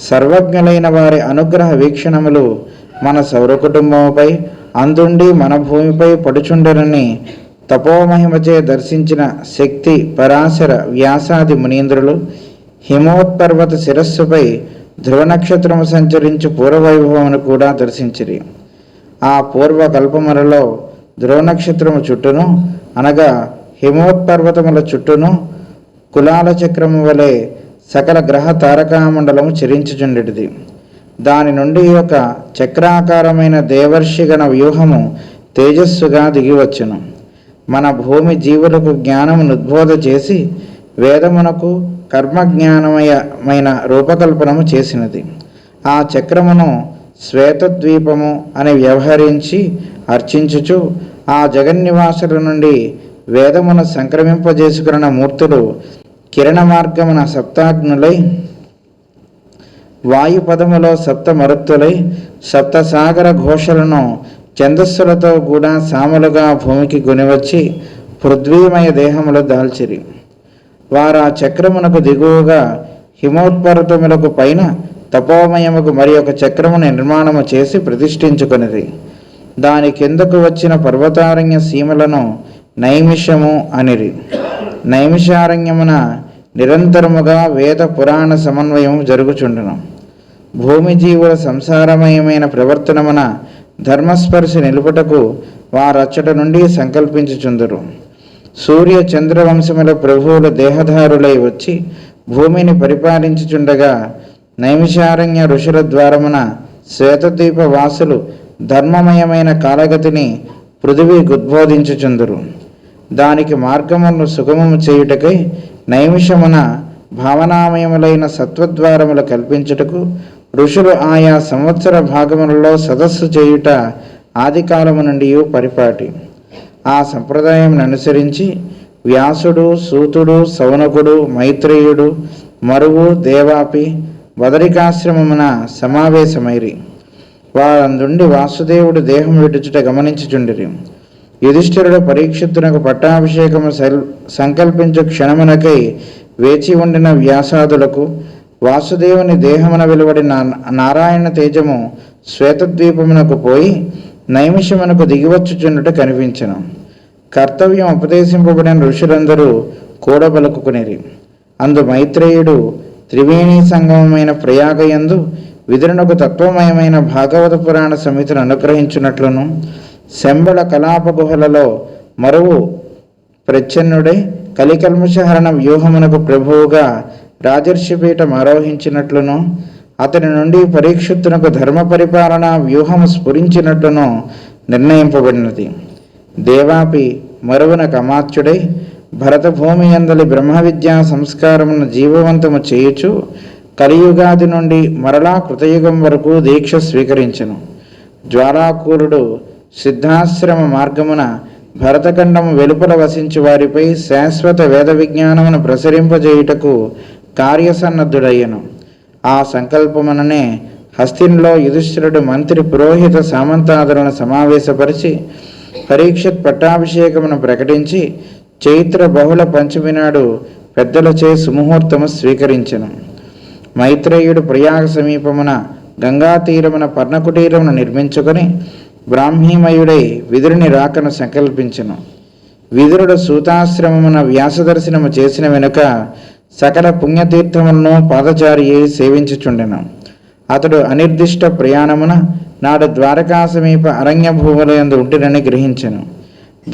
[SPEAKER 3] సర్వజ్ఞులైన వారి అనుగ్రహ వీక్షణములు మన సౌర కుటుంబముపై అందుండి మన భూమిపై పడుచుండరని తపోమహిమచే దర్శించిన శక్తి, పరాశర, వ్యాసాది మునీంద్రులు హిమోత్పర్వత శిరస్సుపై ధ్రువ నక్షత్రము సంచరించు పూర్వవైభవమును కూడా దర్శించిరి. ఆ పూర్వకల్పములలో ధ్రువ నక్షత్రము చుట్టూను, అనగా హిమోత్పర్వతముల చుట్టూను కులాల చక్రము వలె సకల గ్రహ తారకామండలము చరించుచుండెడిది. దాని నుండి ఒక చక్రాకారమైన దేవర్షిగణ వ్యూహము తేజస్సుగా దిగివచ్చును. మన భూమి జీవులకు జ్ఞానమును ఉద్బోధ చేసి వేదమునకు కర్మజ్ఞానమయమైన రూపకల్పనము చేసినది. ఆ చక్రమును శ్వేతద్వీపము అని వ్యవహరించి అర్చించుచు ఆ జగన్నివాసుల నుండి వేదమును సంక్రమింపజేసుకున్న మూర్తులు కిరణ మార్గమున సప్తాగ్నులై, వాయుపదములో సప్త మరుత్తులై, సప్తసాగర ఘోషలను ఛందస్సులతో కూడా సాములుగా భూమికి కొనివచ్చి పృథ్వీమయ దేహములు దాల్చిరి. వారు ఆ చక్రమునకు దిగువగా హిమోత్పర్వతములకు పైన తపోమయముకు మరి ఒక చక్రమును నిర్మాణము చేసి ప్రతిష్ఠించుకొనిది. దాని కిందకు వచ్చిన పర్వతారణ్య సీమలను నైమిషము అనిరి. నైమిషారణ్యమున నిరంతరముగా వేద పురాణ సమన్వయము జరుగుచుండును. భూమి జీవుల సంసారమయమైన ప్రవర్తనమున ధర్మస్పర్శ నిలుపుటకు వారచ్చట నుండి సంకల్పించుచుందురు. సూర్య చంద్రవంశముల ప్రభువుల దేహధారులై వచ్చి భూమిని పరిపాలించుచుండగా నైమిషారణ్య ఋషుల ద్వారమున శ్వేతద్వీప వాసులు ధర్మమయమైన కాలగతిని పృథివీకి ఉద్బోధించుచుందురు. దానికి మార్గమును సుగమము చేయుటకై నైమిషమున భావనామయములైన సత్వద్వారములు కల్పించుటకు ఋషులు ఆయా సంవత్సర భాగములలో సదస్సు చేయుట ఆదికాలము నుండి పరిపాటి. ఆ సంప్రదాయమును అనుసరించి వ్యాసుడు, సూతుడు, సౌనకుడు, మైత్రేయుడు, మరువు, దేవాపి బదరికాశ్రమమున సమావేశమైరి. వారందుండి వాసుదేవుడు దేహం విడుచుట గమనించుచుండిరి. యుధిష్ఠిరుడు పరీక్షిత్తునకు పట్టాభిషేకము సంకల్పించు క్షణమునకై వేచి ఉండిన వ్యాసాదులకు వాసుదేవుని దేహమున వెలువడిన నారాయణ తేజము శ్వేతద్వీపమునకు పోయి నైమిషమునకు దిగివచ్చుచున్నట్టు కనిపించెను. కర్తవ్యం ఉపదేశింపబడిన ఋషులందరూ కూడబలుకునిరి. అందు మైత్రేయుడు త్రివేణీ సంగమమైన ప్రయాగయందు విదురునకు తత్వమయమైన భాగవత పురాణ సమితిని అనుగ్రహించున్నట్లును, శంబళ కలాప గుహలలో మరువు ప్రచ్ఛన్నుడై కలికల్మషహరణ వ్యూహమునకు ప్రభువుగా రాజర్షిపీఠం ఆరోహించినట్లును, అతని నుండి పరీక్షిత్తునకు ధర్మ పరిపాలన వ్యూహము స్ఫురించినట్లును నిర్ణయింపబడినది. దేవాపి మరువున కమాత్యుడై భరతభూమి యందలి బ్రహ్మ విద్యా సంస్కారమును జీవవంతము చేయుచు కలియుగాది నుండి మరలా కృతయుగం వరకు దీక్ష స్వీకరించెను. జ్వాలాకూరుడు సిద్ధాశ్రమ మార్గమున భరతఖండము వెలుపల వసించు వారిపై శాశ్వత వేద విజ్ఞానమును ప్రసరింపజేయుటకు కార్యసన్నద్ధుడయ్యను. ఆ సంకల్పముననే హస్తిన్లో యుధిష్ఠిరుడు మంత్రి పురోహిత సామంతాదులను సమావేశపరిచి పరీక్షిత్ పట్టాభిషేకమును ప్రకటించి చైత్ర బహుళ పంచమి నాడు పెద్దలచే సుముహూర్తము స్వీకరించెను. మైత్రేయుడు ప్రయాగ సమీపమున గంగా తీరమున పర్ణకుటీరమును నిర్మించుకొని బ్రాహ్మీమయుడై విదురుని రాకను సంకల్పించెను. విదురుడు సూతాశ్రమమున వ్యాసదర్శనము చేసిన వెనుక సకల పుణ్యతీర్థములను పాదచారి సేవించుచుండెను. అతడు అనిర్దిష్ట ప్రయాణమున నాడు ద్వారకా సమీప అరణ్య భూములందు ఉంటినని గ్రహించెను.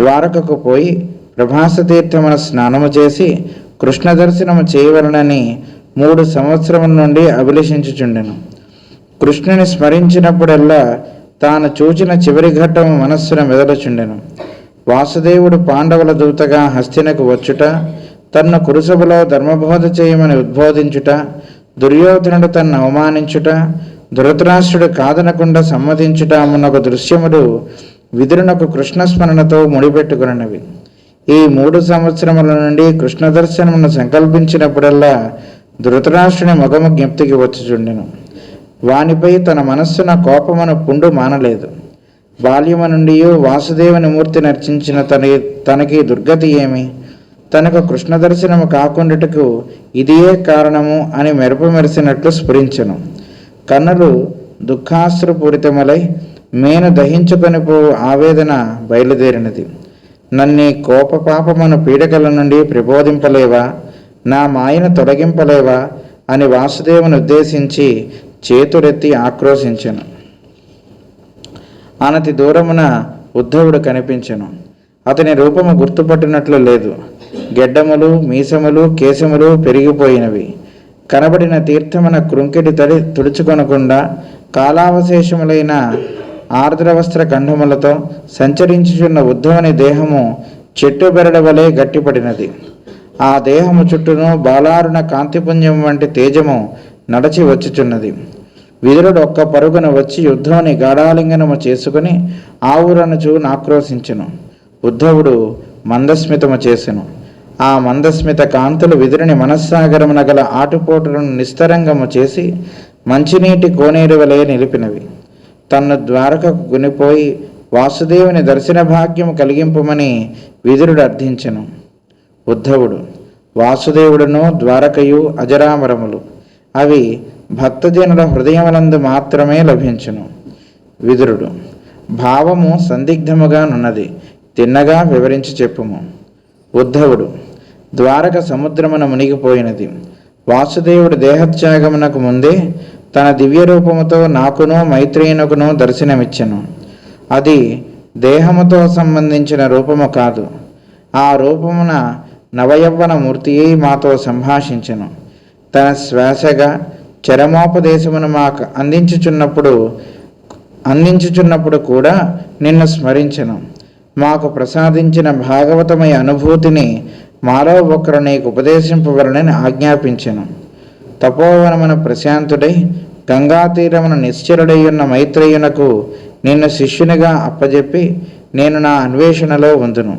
[SPEAKER 3] ద్వారకకు పోయి ప్రభాస తీర్థమున స్నానము చేసి కృష్ణ దర్శనము చేయవలనని 3 సంవత్సరముల నుండి అభిలషించుచుండెను. కృష్ణుని స్మరించినప్పుడల్లా తాను చూచిన చివరి ఘట్టము మనస్సున మెదలుచుండెను. వాసుదేవుడు పాండవుల దూతగా హస్తినకు వచ్చుట, తన్ను కురుసభలో ధర్మబోధ చేయమని ఉద్బోధించుట, దుర్యోధనుడు తన్ను అవమానించుట, ధృతరాష్ట్రుడు కాదనకుండా సమ్మతించుట మున్నొక దృశ్యములు విదురునకు కృష్ణస్మరణతో ముడిపెట్టుకున్నవి. ఈ 3 సంవత్సరముల నుండి కృష్ణ దర్శనమును సంకల్పించినప్పుడల్లా ధృతరాష్ట్రుని ముఖము జ్ఞప్తికి వచ్చుచుండెను. వానిపై తన మనస్సున కోపమును పుండు మానలేదు. బాల్యము నుండి వాసుదేవుని మూర్తిని అర్చించిన తనకి దుర్గతి ఏమి? తనకు కృష్ణ దర్శనము కాకుండాటకు ఇదియే కారణము అని మెరుసినట్లు స్ఫురించెను. కన్నులు దుఃఖాశ్రుపూరితములై మేను దహించుకొని పోవు ఆవేదన బయలుదేరినది. నన్ను కోప పాపమును పీడకల నుండి ప్రబోధింపలేవా, నా మాయను తొలగింపలేవా అని వాసుదేవుని ఉద్దేశించి చేతులెత్తి ఆక్రోశించెను. అనతి దూరమున ఉద్ధవుడు కనిపించెను. అతని రూపము గుర్తుపట్టినట్లు లేదు. గెడ్డములు, మీసములు, కేశములు పెరిగిపోయినవి. కనబడిన తీర్థమున కృంకిడి తుడుచుకొనకుండా కాలావశేషములైన ఆర్ద్రవస్త్ర ఖండములతో సంచరించుచున్న ఉద్ధవుని దేహము చెట్టు బెరడు వలె గట్టిపడినది. ఆ దేహము చుట్టూను బాలారుణ కాంతిపుంజం వంటి తేజము నడచి వచ్చుచున్నది. విదురుడు ఒక్క పరుగున వచ్చి ఉద్ధవుని గాఢాలింగనము చేసుకుని ఆవురనుచు నాక్రోశించెను. ఉద్ధవుడు మందస్మితము చేసెను. ఆ మందస్మిత కాంతులు విదురుని మనస్సాగరమున గల ఆటుపోటులను నిస్తరంగము చేసి మంచినీటి కోనేరు వలె నిలిపినవి. తన్ను ద్వారకకు కొనిపోయి వాసుదేవుని దర్శన భాగ్యము కలిగింపుమని విదురుడు అర్థించెను. ఉద్ధవుడు, వాసుదేవుడును ద్వారకయు అజరామరములు, అవి భక్తజనుల హృదయములందు మాత్రమే లభించును. విదురుడు, భావము సందిగ్ధముగా నున్నది, తిన్నగా వివరించి చెప్పుము. ఉద్ధవుడు, ద్వారక సముద్రమున మునిగిపోయినది. వాసుదేవుడు దేహత్యాగమునకు ముందే తన దివ్య రూపముతో నాకును మైత్రేయునకును దర్శనమిచ్చెను. అది దేహముతో సంబంధించిన రూపము కాదు. ఆ రూపమున నవయవ్వన మూర్తియే మాతో సంభాషించెను. తన శ్వాసగా చరమోపదేశమును మాకు అందించుచున్నప్పుడు కూడా నిన్ను స్మరించెను. మాకు ప్రసాదించిన భాగవతమయ అనుభూతిని మాలో ఒకరు నీకు ఉపదేశింపవలనని ఆజ్ఞాపించెను. తపోవనమున ప్రశాంతుడై గంగా తీరమున నిశ్చరుడై ఉన్న మైత్రేయునకు నిన్ను శిష్యునిగా అప్పజెప్పి నేను నా అన్వేషణలో ఉందును.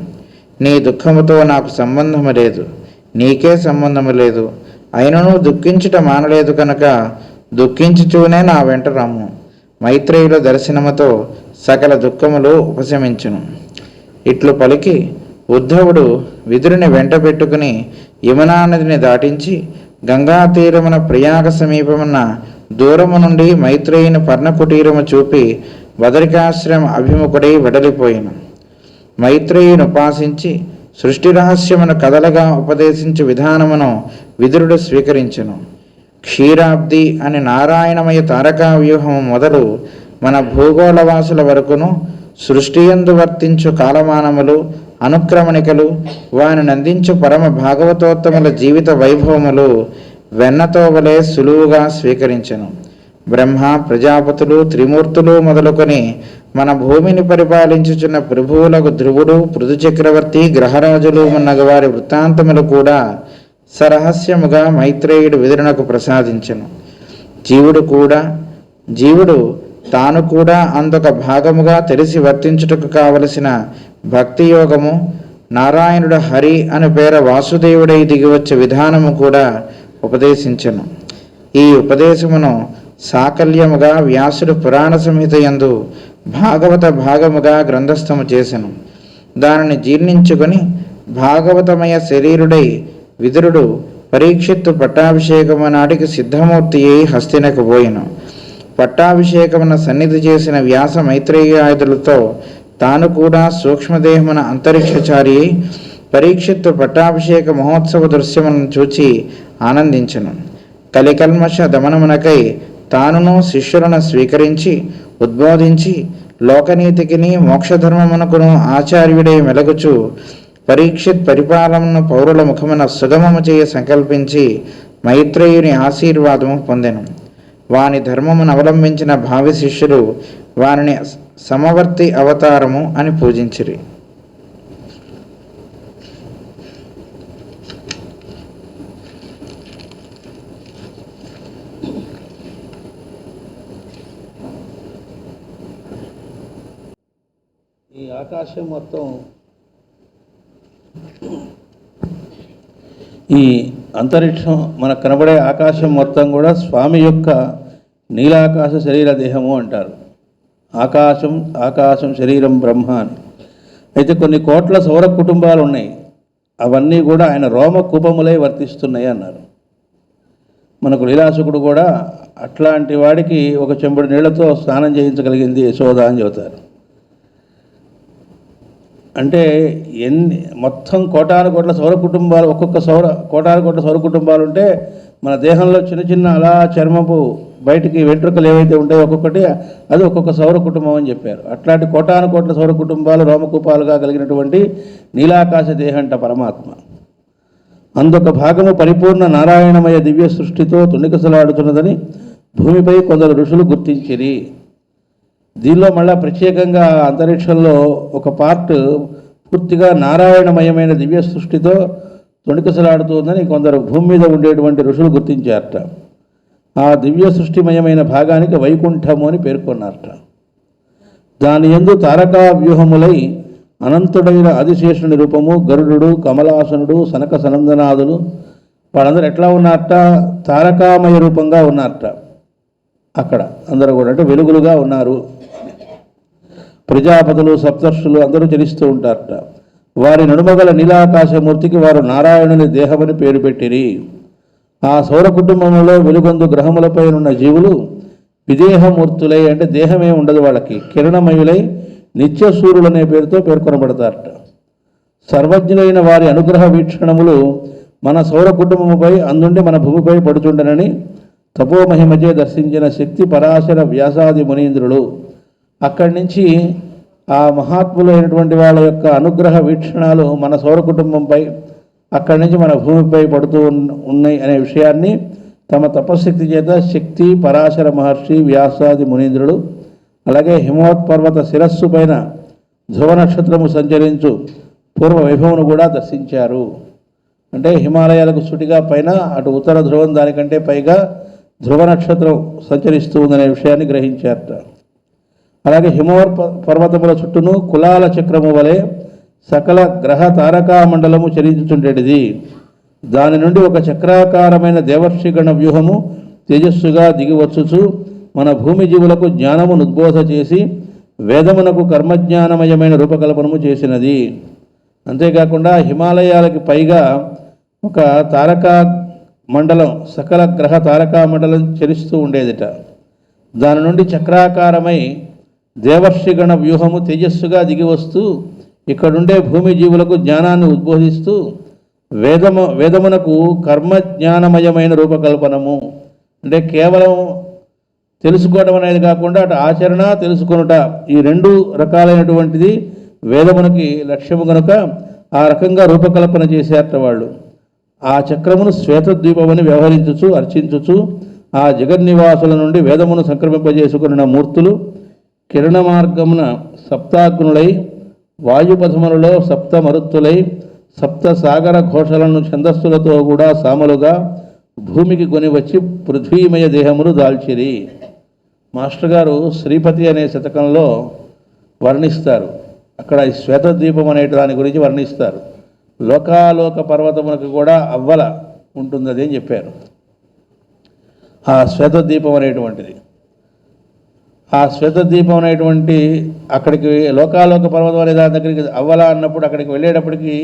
[SPEAKER 3] నీ దుఃఖముతో నాకు సంబంధము లేదు, నీకే సంబంధము లేదు. అయినను దుఃఖించుట మానలేదు కనుక దుఃఖించుచూనే నా వెంట రమ్ము. మైత్రేయుల దర్శనముతో సకల దుఃఖములు ఉపశమించును. ఇట్లు పలికి ఉద్ధవుడు విదురుని వెంట పెట్టుకుని యమునా నదిని దాటించి గంగా తీరమున ప్రయాగ సమీపమున్న దూరము నుండి మైత్రేయుని పర్ణకుటీరము చూపి బదరికాశ్రమ అభిముఖుడై వెడలిపోయిను. మైత్రేయుని ఉపాసించి సృష్టి రహస్యమును కథలుగా ఉపదేశించు విధానమును విదురుడు స్వీకరించెను. క్షీరాబ్ది అని నారాయణమయ తారకా వ్యూహము మొదలు మన భూగోళవాసుల వరకును సృష్టియందు వర్తించు కాలమానములు, అనుక్రమణికలు, వాని అందించు పరమ భాగవతోత్తముల జీవిత వైభవములు వెన్నతో వలె సులువుగా స్వీకరించెను. బ్రహ్మ, ప్రజాపతులు, త్రిమూర్తులు మొదలుకొని మన భూమిని పరిపాలించుచున్న ప్రభువులకు ధ్రువుడు, పృథు చక్రవర్తి, గ్రహరాజులు మున్నగ వారి వృత్తాంతములు కూడా సరహస్యముగా మైత్రేయుడు విదురునకు ప్రసాదించెను. జీవుడు తాను కూడా అందొక భాగముగా తెలిసి వర్తించుటకు కావలసిన భక్తి యోగము, నారాయణుడు హరి అను పేర వాసుదేవుడై దిగివచ్చే విధానము కూడా ఉపదేశించెను. ఈ ఉపదేశమును సాకల్యముగా వ్యాసుడు పురాణ సంహిత యందు భాగవత భాగముగా గ్రంథస్థము చేసెను. దానిని జీర్ణించుకొని భాగవతమయ శరీరుడై విదురుడు పరీక్షిత్తు పట్టాభిషేకము నాటికి సిద్ధమూర్తి అయి హస్తినకు పోయిను. పట్టాభిషేకమున సన్నిధి చేసిన వ్యాస మైత్రేయాదులతో తాను కూడా సూక్ష్మదేహమున అంతరిక్షచారి పరీక్షిత్తు పట్టాభిషేక మహోత్సవ దృశ్యములను చూచి ఆనందించెను. కలికల్మష దమనమునకై తానును శిష్యులను స్వీకరించి ఉద్బోధించి లోకనీతికిని మోక్షధర్మమునకును ఆచార్యుడై మెలగుచు పరీక్షిత్ పరిపాలనను పౌరుల ముఖమున సుగమము చేయ సంకల్పించి మైత్రేయుని ఆశీర్వాదము పొందెను. వాని ధర్మమును అవలంబించిన భావి శిష్యులు వానిని సమవర్తి అవతారము అని పూజించిరి.
[SPEAKER 2] ఈ ఆకాశం మొత్తం, ఈ అంతరిక్షం మనకు కనబడే ఆకాశం మొత్తం కూడా స్వామి యొక్క నీలాకాశ శరీర దేహము అంటారు. ఆకాశం శరీరం బ్రహ్మ అని. అయితే కొన్ని కోట్ల సౌర కుటుంబాలు ఉన్నాయి, అవన్నీ కూడా ఆయన రోమ కూపములై వర్తిస్తున్నాయి అన్నారు. మనకు లీలాసుకుడు కూడా అట్లాంటి వాడికి ఒక చెంబుడు నీళ్లతో స్నానం చేయించగలిగింది యశోద అని చెబుతారు. అంటే మొత్తం కోటాను కోట్ల సౌర కుటుంబాలు, కోటాను కోట్ల సౌర కుటుంబాలు ఉంటే మన దేహంలో చిన్న చిన్న అలా చర్మపు బయటికి వెంట్రుకలు ఏవైతే ఉంటాయో ఒక్కొక్కటి అది ఒక్కొక్క సౌర కుటుంబం అని చెప్పారు. అట్లాంటి కోటాను కోట్ల సౌర కుటుంబాలు రోమకూపాలుగా కలిగినటువంటి నీలాకాశ దేహంట పరమాత్మ. అందొక భాగము పరిపూర్ణ నారాయణమయ దివ్య సృష్టితో తుణికసలాడుతున్నదని భూమిపై కొందరు ఋషులు గుర్తించిరి. దీనిలో మళ్ళా ప్రత్యేకంగా అంతరిక్షంలో ఒక పార్ట్ పూర్తిగా నారాయణమయమైన దివ్య సృష్టితో తొణికసలాడుతుందని కొందరు భూమి మీద ఉండేటువంటి ఋషులు గుర్తించారట. ఆ దివ్య సృష్టిమయమైన భాగానికి వైకుంఠము అని పేర్కొన్నారట. దాని యందు తారకా వ్యూహములై అనంతుడైన ఆదిశేషుని రూపము, గరుడు, కమలాసనుడు, సనక సనందనాదులు వాళ్ళందరూ ఎట్లా ఉన్నారట? తారకామయ రూపంగా ఉన్నారట. అక్కడ అందరూ కూడా అంటే వెలుగులుగా ఉన్నారు. ప్రజాపతులు, సప్తర్షులు అందరూ చలిస్తూ ఉంటారట. వారి నడుమగల నీలాకాశమూర్తికి వారు నారాయణుని దేహమని పేరు పెట్టిరి. ఆ సౌర కుటుంబంలో వెలుగొందు గ్రహములపై ఉన్న జీవులు విదేహమూర్తులై అంటే దేహమే ఉండదు వాళ్ళకి, కిరణమయులై నిత్య సూర్యులనే పేరుతో పేర్కొనబడతారట. సర్వజ్ఞులైన వారి అనుగ్రహ వీక్షణములు మన సౌర కుటుంబముపై అందుండి మన భూమిపై పడుచుండనని తపోమహిమచే దర్శించిన శక్తి పరాశర వ్యాసాది మునీంద్రులు. అక్కడి నుంచి ఆ మహాత్ములైనటువంటి వాళ్ళ యొక్క అనుగ్రహ వీక్షణాలు మన సౌర కుటుంబంపై అక్కడి నుంచి మన భూమిపై పడుతూ ఉన్నాయి అనే విషయాన్ని తమ తపశక్తి చేత శక్తి పరాశర మహర్షి, వ్యాసాది మునీంద్రులు, అలాగే హిమవత్పర్వత శిరస్సు పైన ధ్రువ నక్షత్రము సంచరించు పూర్వ వైభవమును కూడా దర్శించారు. అంటే హిమాలయాలకు సుటిగా పైన అటు ఉత్తర ధ్రువం దానికంటే పైగా ధ్రువ నక్షత్రం సంచరిస్తూ ఉందనే విషయాన్ని గ్రహించారట. అలాగే పర్వతముల చుట్టూను కులాల చక్రము వలె సకల గ్రహ తారకా మండలము చరించుచుండేటిది. దాని నుండి ఒక చక్రాకారమైన దేవర్షిగణ వ్యూహము తేజస్సుగా దిగివచ్చుచు మన భూమి జీవులకు జ్ఞానమును ఉద్బోధ చేసి వేదమునకు కర్మజ్ఞానమయమైన రూపకల్పనము చేసినది. అంతేకాకుండా హిమాలయాలకి పైగా ఒక తారకా మండలం, సకల గ్రహ తారకా మండలం చరిస్తూ ఉండేదిట. దాని నుండి చక్రాకారమై దేవర్షిగణ వ్యూహము తేజస్సుగా దిగి వస్తూ ఇక్కడుండే భూమి జీవులకు జ్ఞానాన్ని ఉద్బోధిస్తూ వేదమునకు కర్మజ్ఞానమయమైన రూపకల్పనము అంటే కేవలం తెలుసుకోవడం అనేది కాకుండా అటు ఆచరణ, తెలుసుకొనుట ఈ రెండు రకాలైనటువంటిది వేదమునకి లక్ష్యము కనుక ఆ రకంగా రూపకల్పన చేసేట వాళ్ళు. ఆ చక్రమును శ్వేతద్వీపమని వ్యవహరించుచు అర్చించుచు ఆ జగన్నివాసుల నుండి వేదమును సంక్రమింపజేసుకున్న మూర్తులు కిరణ మార్గమున సప్తాగ్నులై వాయుపథములలో సప్త మరుత్తులై సప్త సాగర ఘోషలను ఛందస్సులతో కూడా సామలుగా భూమికి కొనివచ్చి పృథ్వీమయ దేహములు దాల్చిరి. మాస్టర్ గారు శ్రీపతి అనే శతకంలో వర్ణిస్తారు. అక్కడ ఈ శ్వేతద్వీపం అనే దాని గురించి వర్ణిస్తారు. లోకాలోక పర్వతమునకు కూడా అవ్వల ఉంటుంది అని చెప్పారు. ఆ శ్వేతద్వీపం అనేటువంటిది, ఆ శ్వేతద్వీపం అనేటువంటి అక్కడికి లోకాలోక పర్వతం అనే దాని దగ్గరికి అవ్వల అన్నప్పుడు అక్కడికి వెళ్ళేటప్పటికి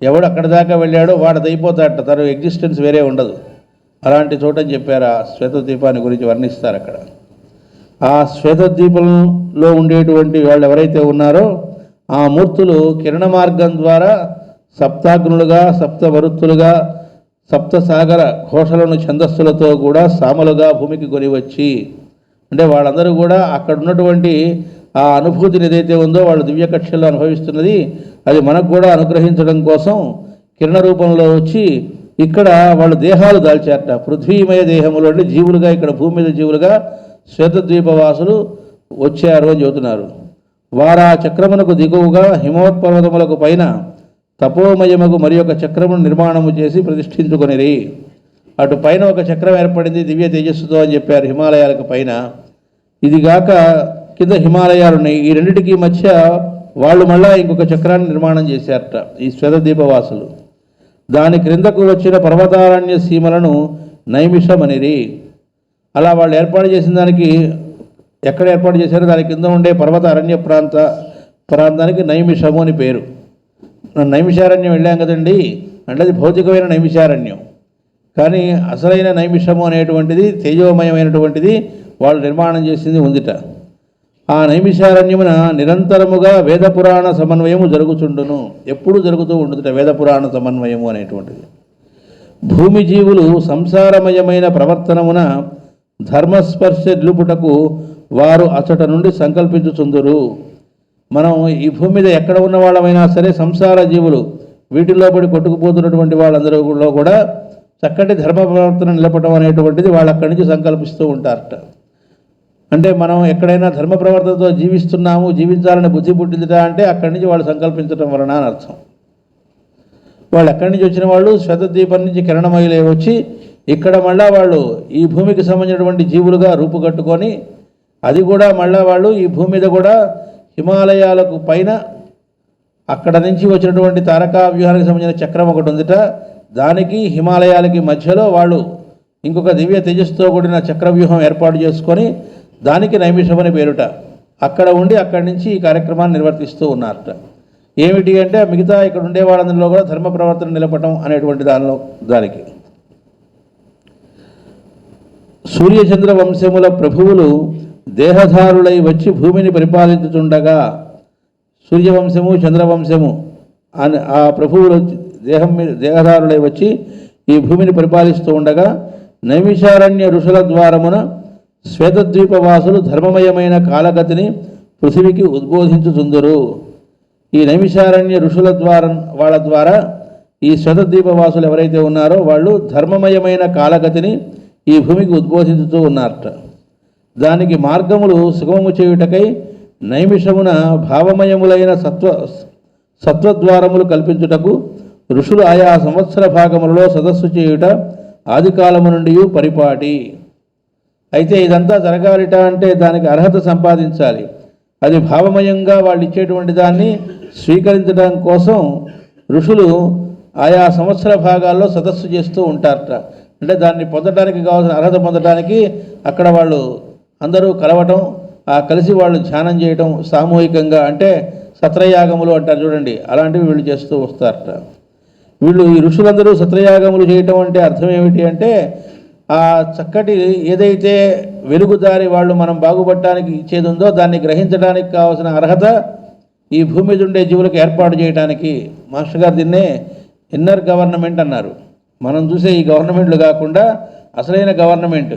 [SPEAKER 2] ఎవడు అక్కడి దాకా వెళ్ళాడో వాడు అయిపోతాడట, తన ఎగ్జిస్టెన్స్ వేరే ఉండదు. అలాంటి చోటని చెప్పారు. ఆ శ్వేతద్వీపాన్ని గురించి వర్ణిస్తారు అక్కడ. ఆ శ్వేతద్వీపంలో ఉండేటువంటి వాళ్ళు ఎవరైతే ఉన్నారో ఆ మూర్తులు కిరణ మార్గం ద్వారా సప్తాగ్నులుగా, సప్తవరుత్తులుగా, సప్త సాగర ఘోషలను ఛందస్సులతో కూడా సామలుగా భూమికి కొనివచ్చి అంటే వాళ్ళందరూ కూడా అక్కడ ఉన్నటువంటి ఆ అనుభూతిని ఏదైతే ఉందో వాళ్ళు దివ్యకక్షల్లో అనుభవిస్తున్నది అది మనకు కూడా అనుగ్రహించడం కోసం కిరణ రూపంలో వచ్చి ఇక్కడ వాళ్ళు దేహాలు దాల్చారట. పృథ్వీమయ దేహములు అంటే జీవులుగా, ఇక్కడ భూమి మీద జీవులుగా శ్వేతద్వీపవాసులు వచ్చారు అని చెబుతున్నారు. వారు ఆ చక్రమునకు దిగువగా హిమవత్పర్వతములకు పైన తపోమయముకు మరి ఒక చక్రమును నిర్మాణము చేసి ప్రతిష్ఠించుకొనిరి. అటు పైన ఒక చక్రం ఏర్పడింది దివ్య తేజస్సుతో అని చెప్పారు హిమాలయాలకు పైన. ఇదిగాక కింద హిమాలయాలు ఉన్నాయి. ఈ రెండింటికి మధ్య వాళ్ళు మళ్ళా ఇంకొక చక్రాన్ని నిర్మాణం చేశారట ఈ శ్వేతద్వీపవాసులు. దాని క్రిందకు వచ్చిన పర్వతారణ్య సీమలను నైమిషమనిరి. అలా వాళ్ళు ఏర్పాటు చేసిన దానికి ఎక్కడ ఏర్పాటు చేశారో దాని కింద ఉండే పర్వత అరణ్య ప్రాంతానికి నైమిషము అని పేరు. నైమిషారణ్యం వెళ్ళాం కదండి అంటే అది భౌతికమైన నైమిషారణ్యం, కానీ అసలైన నైమిషము అనేటువంటిది తేజోమయమైనటువంటిది వాళ్ళు నిర్మాణం చేసింది ఉందిట. ఆ నైమిషారణ్యమున నిరంతరముగా వేద పురాణ సమన్వయము జరుగుచుండును, ఎప్పుడూ జరుగుతూ ఉంటుందిట వేద పురాణ సమన్వయము అనేటువంటిది. భూమి జీవులు సంసారమయమైన ప్రవర్తనమున ధర్మస్పర్శ నిలుపుటకు వారు అచట నుండి సంకల్పించుచుందురు. మనం ఈ భూమి మీద ఎక్కడ ఉన్న వాళ్ళమైనా సరే సంసార జీవులు వీటిల్లో పడి కొట్టుకుపోతున్నటువంటి వాళ్ళందరూ కూడా చక్కటి ధర్మ ప్రవర్తన నిలపడం అనేటువంటిది వాళ్ళు అక్కడి నుంచి సంకల్పిస్తూ ఉంటారట. అంటే మనం ఎక్కడైనా ధర్మ ప్రవర్తనతో జీవిస్తున్నాము, జీవించాలని బుద్ధి పుట్టిందిట అంటే అక్కడి నుంచి వాళ్ళు సంకల్పించడం వలన అని అర్థం. వాళ్ళు ఎక్కడి నుంచి వచ్చిన వాళ్ళు శ్వేతద్వీపం నుంచి కిరణమయులే వచ్చి ఇక్కడ మళ్ళా వాళ్ళు ఈ భూమికి సంబంధించినటువంటి జీవులుగా రూపుకట్టుకొని, అది కూడా మళ్ళా వాళ్ళు ఈ భూమి మీద కూడా హిమాలయాలకు పైన అక్కడ నుంచి వచ్చినటువంటి తారకా వ్యూహానికి సంబంధించిన చక్రం ఒకటి ఉందిట. దానికి హిమాలయాలకి మధ్యలో వాళ్ళు ఇంకొక దివ్య తేజస్సుతో కూడిన చక్రవ్యూహం ఏర్పాటు చేసుకొని దానికి నైమిషం అని పేరుట. అక్కడ ఉండి అక్కడి నుంచి ఈ కార్యక్రమాన్ని నిర్వర్తిస్తూ ఉన్నారట. ఏమిటి అంటే మిగతా ఇక్కడ ఉండే వాళ్ళందరిలో కూడా ధర్మ ప్రవర్తన నిలపటం అనేటువంటి దానికి సూర్యచంద్ర వంశముల ప్రభువులు దేహధారులై వచ్చి భూమిని పరిపాలించుతుండగా, సూర్యవంశము చంద్రవంశము అని ఆ ప్రభువులు దేహధారులై వచ్చి ఈ భూమిని పరిపాలిస్తూ ఉండగా నైమిషారణ్య ఋషుల ద్వారమున శ్వేతద్వీపవాసులు ధర్మమయమైన కాలగతిని పృథివికి ఉద్బోధించుతుందరు. ఈ నైమిషారణ్య ఋషుల వాళ్ళ ద్వారా ఈ శ్వేతద్వీపవాసులు ఎవరైతే ఉన్నారో వాళ్ళు ధర్మమయమైన కాలగతిని ఈ భూమికి ఉద్బోధించుతూ ఉన్నారట. దానికి మార్గములు సుగమము చేయుటకై నైమిషమున భావమయములైన సత్వద్వారములు కల్పించుటకు ఋషులు ఆయా సంవత్సర భాగములలో సదస్సు చేయుట ఆదికాలము నుండి పరిపాటి. అయితే ఇదంతా జరగాలిట అంటే దానికి అర్హత సంపాదించాలి. అది భావమయంగా వాళ్ళు ఇచ్చేటువంటి దాన్ని స్వీకరించడం కోసం ఋషులు ఆయా సంవత్సర భాగాల్లో సదస్సు చేస్తూ ఉంటారట. అంటే దాన్ని పొందడానికి కావాల్సిన అర్హత పొందడానికి అక్కడ వాళ్ళు అందరూ కలవటం, కలిసి వాళ్ళు ధ్యానం చేయటం సామూహికంగా, అంటే సత్రయాగములు అంటారు చూడండి, అలాంటివి వీళ్ళు చేస్తూ వస్తారట. వీళ్ళు ఈ ఋషులందరూ సత్రయాగములు చేయటం అంటే అర్థం ఏమిటి అంటే ఆ చక్కటి ఏదైతే వెలుగుదారి వాళ్ళు మనం బాగుపడటానికి ఇచ్చేది ఉందో దాన్ని గ్రహించడానికి కావాల్సిన అర్హత ఈ భూమి మీద ఉండే జీవులకు ఏర్పాటు చేయడానికి. మాస్టర్ గారు దీన్నే ఇన్నర్ గవర్నమెంట్ అన్నారు. మనం చూసే ఈ గవర్నమెంట్లు కాకుండా అసలైన గవర్నమెంట్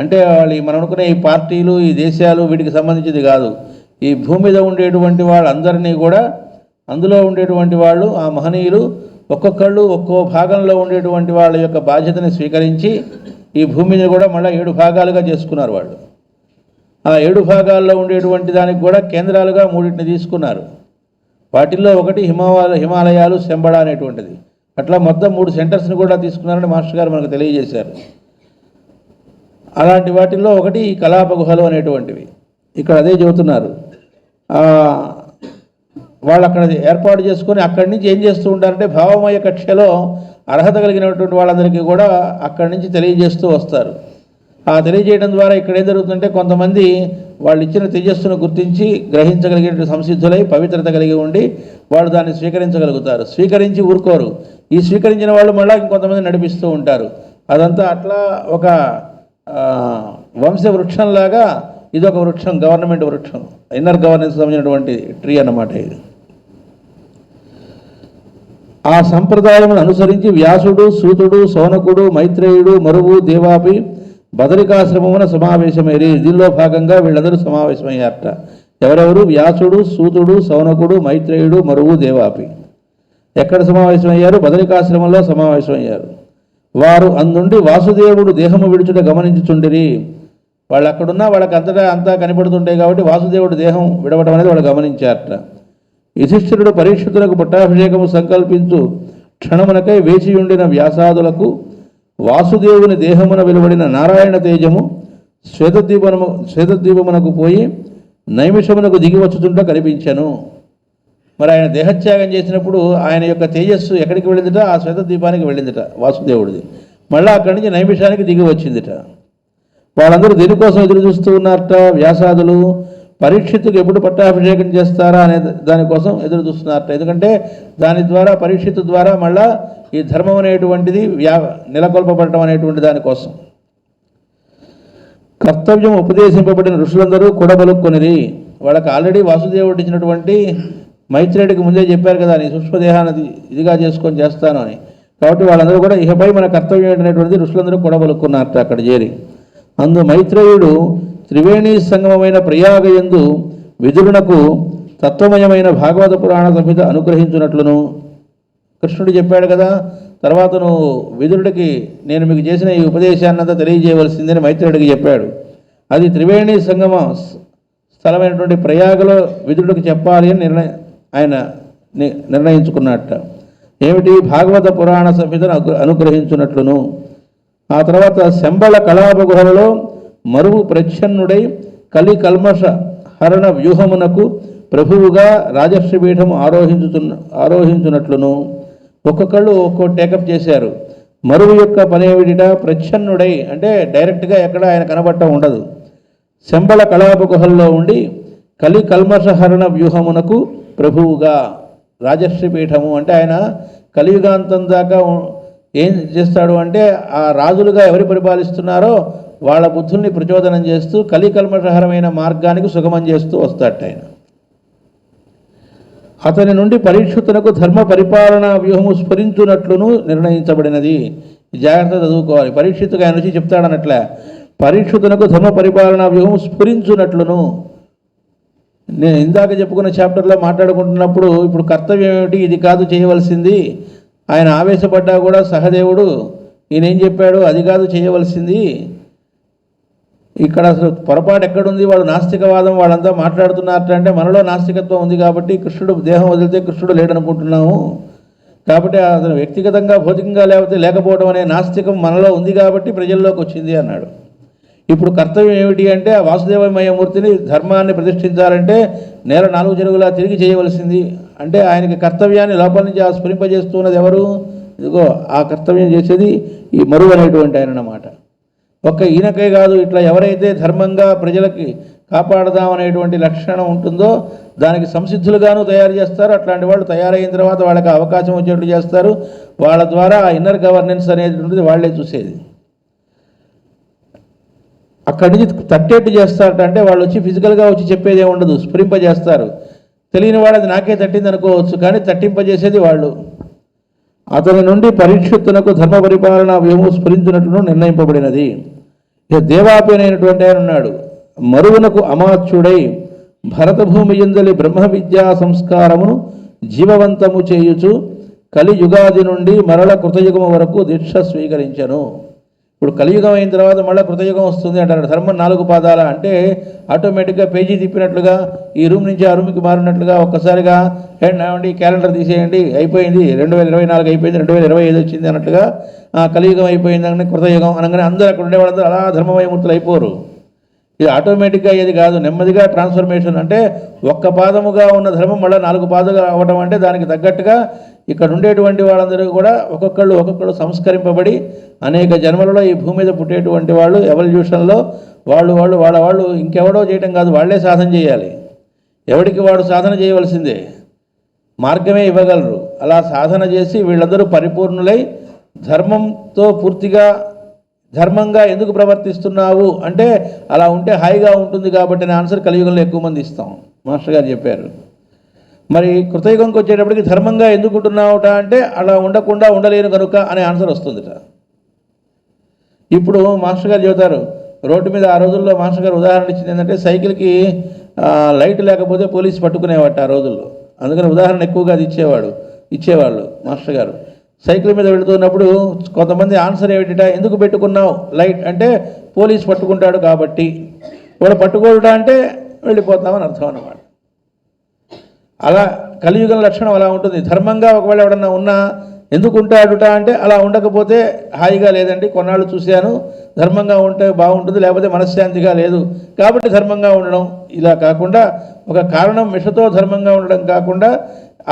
[SPEAKER 2] అంటే వాళ్ళు మనం అనుకునే ఈ పార్టీలు, ఈ దేశాలు వీటికి సంబంధించింది కాదు. ఈ భూమి మీద ఉండేటువంటి వాళ్ళందరినీ కూడా, అందులో ఉండేటువంటి వాళ్ళు, ఆ మహనీయులు ఒక్కొక్కళ్ళు ఒక్కో భాగంలో ఉండేటువంటి వాళ్ళ యొక్క బాధ్యతని స్వీకరించి ఈ భూమిని కూడా మళ్ళీ 7 భాగాలుగా చేసుకున్నారు వాళ్ళు. ఆ 7 భాగాల్లో ఉండేటువంటి దానికి కూడా కేంద్రాలుగా 3 తీసుకున్నారు. వాటిల్లో ఒకటి హిమాలయాలు, శంబడ అనేటువంటిది. అట్లా మొత్తం 3 సెంటర్స్ని కూడా తీసుకున్నారని మాస్టర్ గారు మనకు తెలియజేశారు. అలాంటి వాటిల్లో ఒకటి ఈ కలాప గుహలు అనేటువంటివి. ఇక్కడ అదే చెబుతున్నారు. వాళ్ళు అక్కడ ఏర్పాటు చేసుకొని అక్కడి నుంచి ఏం చేస్తూ ఉంటారంటే భావమయ కక్షలో అర్హత కలిగినటువంటి వాళ్ళందరికీ కూడా అక్కడి నుంచి తెలియజేస్తూ వస్తారు. ఆ తెలియజేయడం ద్వారా ఇక్కడ ఏం జరుగుతుందంటే కొంతమంది వాళ్ళు ఇచ్చిన తేజస్సును గుర్తించి గ్రహించగలిగిన సంసిద్ధులై పవిత్రత కలిగి ఉండి వాళ్ళు దాన్ని స్వీకరించగలుగుతారు. స్వీకరించి ఊరుకోరు. ఈ స్వీకరించిన వాళ్ళు మళ్ళీ ఇంకొంతమంది నడిపిస్తూ ఉంటారు. అదంతా అట్లా ఒక వంశ వృక్షంలాగా ఇదొక వృక్షం, గవర్నమెంట్ వృక్షం, ఇన్నర్ గవర్నెన్స్ సంబంధించినటువంటి ట్రీ అన్నమాట ఇది. ఆ సంప్రదాయమును అనుసరించి వ్యాసుడు, సూతుడు, సౌనకుడు, మైత్రేయుడు, మరువు, దేవాపి బదరికాశ్రమమున సమావేశమయ్యారు. దీనిలో భాగంగా వీళ్ళందరూ సమావేశమయ్యారట. ఎవరెవరు? వ్యాసుడు, సూతుడు, సౌనకుడు, మైత్రేయుడు, మరువు, దేవాపి. ఎక్కడ సమావేశమయ్యారు? బదరికాశ్రమంలో సమావేశమయ్యారు. వారు అందుండి వాసుదేవుడు దేహము విడుచుట గమనించుచుండిరి. వాళ్ళు అక్కడున్నా వాళ్ళకి అంతా కనపడుతుంటాయి కాబట్టి వాసుదేవుడు దేహం విడవడం అనేది వాళ్ళు గమనించారట. యుధిష్ఠిరుడు పరీక్షితులకు పట్టాభిషేకము సంకల్పించు క్షణమునకై వేచి ఉండిన వ్యాసాదులకు వాసుదేవుని దేహమున వెలువడిన నారాయణ తేజము శ్వేతద్వీపమునకు పోయి నైమిషమునకు దిగి వచ్చుతుంట కనిపించెను. మరి ఆయన దేహత్యాగం చేసినప్పుడు ఆయన యొక్క తేజస్సు ఎక్కడికి వెళ్ళిందిట? ఆ శ్వేతద్వీపానికి వెళ్ళిందిట వాసుదేవుడిది. మళ్ళీ అక్కడి నుంచి నైమిషానికి దిగి వచ్చిందిట. వాళ్ళందరూ దేనికోసం ఎదురు చూస్తూ ఉన్నారట? వ్యాసాదులు పరీక్షిత్తుకు ఎప్పుడు పట్టాభిషేకం చేస్తారా అనే దానికోసం ఎదురు చూస్తున్నారట. ఎందుకంటే దాని ద్వారా పరీక్షిత్తు ద్వారా మళ్ళా ఈ ధర్మం అనేటువంటిది నెలకొల్పబడటం అనేటువంటి దానికోసం. కర్తవ్యం ఉపదేశింపబడిన ఋషులందరూ కూడబలుక్కొనిరి. వాళ్ళకి ఆల్రెడీ వాసుదేవుడు ఇచ్చినటువంటి మైత్రేయుడికి ముందే చెప్పారు కదా, నీ సూక్ష్మదేహాన్ని ఇదిగా చేసుకొని చేస్తాను అని. కాబట్టి వాళ్ళందరూ కూడా ఇకపై మన కర్తవ్యం ఏంటనేటువంటిది ఋషులందరూ కూడబలుక్కున్నారట అక్కడ చేరి. అందు మైత్రేయుడు త్రివేణీ సంగమమైన ప్రయాగయందు విదురునకు తత్వమయమైన భాగవత పురాణ సంహిత అనుగ్రహించునట్లును కృష్ణుడు చెప్పాడు కదా, తర్వాత నువ్వు విదురుడికి నేను మీకు చేసిన ఈ ఉపదేశాన్నంతా తెలియజేయవలసిందని మైత్రేయుడికి చెప్పాడు. అది త్రివేణి సంగమ స్థలమైనటువంటి ప్రయాగలో విదురుడికి చెప్పాలి అని ఆయన నిర్ణయించుకున్నట్ట. ఏమిటి? భాగవత పురాణ సంహితను అనుగ్రహించున్నట్లును. ఆ తర్వాత శంబళ కళాప గుహలలో మరువు ప్రచ్ఛన్నుడై కలి కల్మష హరణ వ్యూహమునకు ప్రభువుగా రాజర్షి పీఠము ఆరోహించున్నట్లును. ఒక్కొక్కళ్ళు ఒక్కో టేకప్ చేశారు. మరువు యొక్క పనేమిటిట? ప్రచ్ఛన్నుడై అంటే డైరెక్ట్గా ఎక్కడ ఆయన కనబడటం ఉండదు. శంబళ కళాప గుహల్లో ఉండి కలి కల్మష హరణ వ్యూహమునకు ప్రభువుగా రాజర్షి పీఠము అంటే ఆయన కలియుగాంతం దాకా ఏం చేస్తాడు అంటే ఆ రాజులుగా ఎవరు పరిపాలిస్తున్నారో వాళ్ళ బుద్ధుల్ని ప్రచోదనం చేస్తూ కలికల్మషహరమైన మార్గానికి సుగమం చేస్తూ వస్తాడు ఆయన. అతని నుండి పరీక్షితునకు ధర్మ పరిపాలన వ్యూహము స్ఫురించున్నట్లును నిర్ణయించబడినది. జాగ్రత్త చదువుకోవాలి. పరీక్షితుగా ఆయన వచ్చి చెప్తాడనట్లే, పరీక్షితునకు ధర్మ పరిపాలన వ్యూహము స్ఫురించున్నట్లును. నేను ఇందాక చెప్పుకున్న చాప్టర్లో మాట్లాడుకుంటున్నప్పుడు ఇప్పుడు కర్తవ్యం ఏమిటి, ఇది కాదు చేయవలసింది, ఆయన ఆవేశపడ్డా కూడా సహదేవుడు ఈయనేం చెప్పాడు, అది కాదు చేయవలసింది, ఇక్కడ అసలు పొరపాటు ఎక్కడుంది, వాడు నాస్తికవాదం వాళ్ళంతా మాట్లాడుతున్నారంటే మనలో నాస్తికత్వం ఉంది కాబట్టి కృష్ణుడు దేహం వదిలితే కృష్ణుడు లేడనుకుంటున్నాము, కాబట్టి అతను వ్యక్తిగతంగా భౌతికంగా లేకపోవడం అనే నాస్తికం మనలో ఉంది కాబట్టి ప్రజల్లోకి వచ్చింది అన్నాడు. ఇప్పుడు కర్తవ్యం ఏమిటి అంటే ఆ వాసుదేవమయమూర్తిని ధర్మాన్ని ప్రతిష్ఠించాలంటే నేల 4 జరుగులా తిరిగి చేయవలసింది. అంటే ఆయనకి కర్తవ్యాన్ని లోపల నుంచి స్ఫురింపజేస్తున్నది ఎవరు? ఇదిగో ఆ కర్తవ్యం చేసేది ఈ మరువు అనేటువంటి ఆయన అన్నమాట. ఒక్క ఈయనకే కాదు, ఇట్లా ఎవరైతే ధర్మంగా ప్రజలకి కాపాడదామనేటువంటి లక్షణం ఉంటుందో దానికి సంసిద్ధులుగాను తయారు చేస్తారు. అట్లాంటి వాళ్ళు తయారైన తర్వాత వాళ్ళకి అవకాశం వచ్చేట్లు చేస్తారు. వాళ్ళ ద్వారా ఆ ఇన్నర్ గవర్నెన్స్ అనేటువంటిది వాళ్ళే చూసేది. అక్కడి నుంచి తట్టేట్టు చేస్తారట అంటే వాళ్ళు వచ్చి ఫిజికల్గా వచ్చి చెప్పేది ఏమి ఉండదు, స్ఫురింపజేస్తారు. తెలియని వాళ్ళది నాకే తట్టింది అనుకోవచ్చు, కానీ తట్టింపజేసేది వాళ్ళు. అతని నుండి పరీక్షితునకు ధర్మ పరిపాలన వ్యూహము స్ఫురించినట్లు నిర్ణయింపబడినది. ఇక దేవాపైనటువంటి ఆయన ఉన్నాడు. మరువునకు అమాత్యుడై భరత భూమి యందలి బ్రహ్మ విద్యా సంస్కారమును జీవవంతము చేయుచు కలియుగాది నుండి మరల కృతయుగము వరకు దీక్ష స్వీకరించను. ఇప్పుడు కలియుగం అయిన తర్వాత మళ్ళీ కృతయుగం వస్తుంది అంటారు. ధర్మం 4 పాదాల అంటే ఆటోమేటిక్గా పేజీ తిప్పినట్లుగా ఈ రూమ్ నుంచి ఆ రూమ్కి మారినట్లుగా ఒక్కసారిగా ఏమండి క్యాలెండర్ తీసేయండి, అయిపోయింది 2024 అయిపోయింది, 2025 వచ్చింది అన్నట్లుగా కలియుగం అయిపోయింది అనగానే కృతయుగం అనగానే అందరూ అక్కడ ఉండే వాళ్ళందరూ అలా ధర్మమయమూర్తులు అయిపోరు. ఇది ఆటోమేటిక్గా ఏది కాదు, నెమ్మదిగా ట్రాన్స్ఫర్మేషన్. అంటే ఒక్క పాదముగా ఉన్న ధర్మం మళ్ళీ 4 పాదాలు అవ్వడం అంటే దానికి తగ్గట్టుగా ఇక్కడ ఉండేటువంటి వాళ్ళందరూ కూడా ఒక్కొక్కళ్ళు సంస్కరింపబడి అనేక జన్మలలో ఈ భూమి మీద పుట్టేటువంటి వాళ్ళు ఎవల్యూషన్లో వాళ్ళు ఇంకెవడో చేయటం కాదు, వాళ్ళే సాధన చేయాలి. ఎవడికి వాడు సాధన చేయవలసిందే, మార్గమే ఇవ్వగలరు. అలా సాధన చేసి వీళ్ళందరూ పరిపూర్ణులై ధర్మంతో పూర్తిగా ధర్మంగా ఎందుకు ప్రవర్తిస్తున్నావు అంటే అలా ఉంటే హాయిగా ఉంటుంది కాబట్టి అనే ఆన్సర్ కలియుగంలో ఎక్కువ మంది ఇస్తాం. మాస్టర్ గారు చెప్పారు. మరి కృతయుగంకి వచ్చేటప్పటికి ధర్మంగా ఎందుకు ఉంటున్నావుట అంటే అలా ఉండకుండా ఉండలేను కనుక అనే ఆన్సర్ వస్తుందిట. ఇప్పుడు మాస్టర్ గారు చెబుతారు, రోడ్డు మీద ఆ రోజుల్లో మాస్టర్ గారు ఉదాహరణ ఇచ్చింది ఏంటంటే సైకిల్కి లైట్ లేకపోతే పోలీసు పట్టుకునేవాట ఆ రోజుల్లో. అందుకని ఉదాహరణ ఎక్కువగా అది ఇచ్చేవాళ్ళు మాస్టర్ గారు. సైకిల్ మీద వెళుతున్నప్పుడు కొంతమంది ఆన్సర్ ఏమిటిట, ఎందుకు పెట్టుకున్నావు లైట్ అంటే పోలీసు పట్టుకుంటాడు కాబట్టి, వాడు పట్టుకోడుట అంటే వెళ్ళిపోతామని అర్థం అన్నమాట. అలా కలియుగం లక్షణం అలా ఉంటుంది. ధర్మంగా ఒకవేళ ఎవడన్నా ఉన్నా ఎందుకు ఉంటాడుట అంటే అలా ఉండకపోతే హాయిగా లేదండి, కొన్నాళ్ళు చూశాను, ధర్మంగా ఉంటే బాగుంటుంది, లేకపోతే మనశ్శాంతిగా లేదు కాబట్టి ధర్మంగా ఉండడం. ఇలా కాకుండా ఒక కారణం మిషతో ధర్మంగా ఉండడం కాకుండా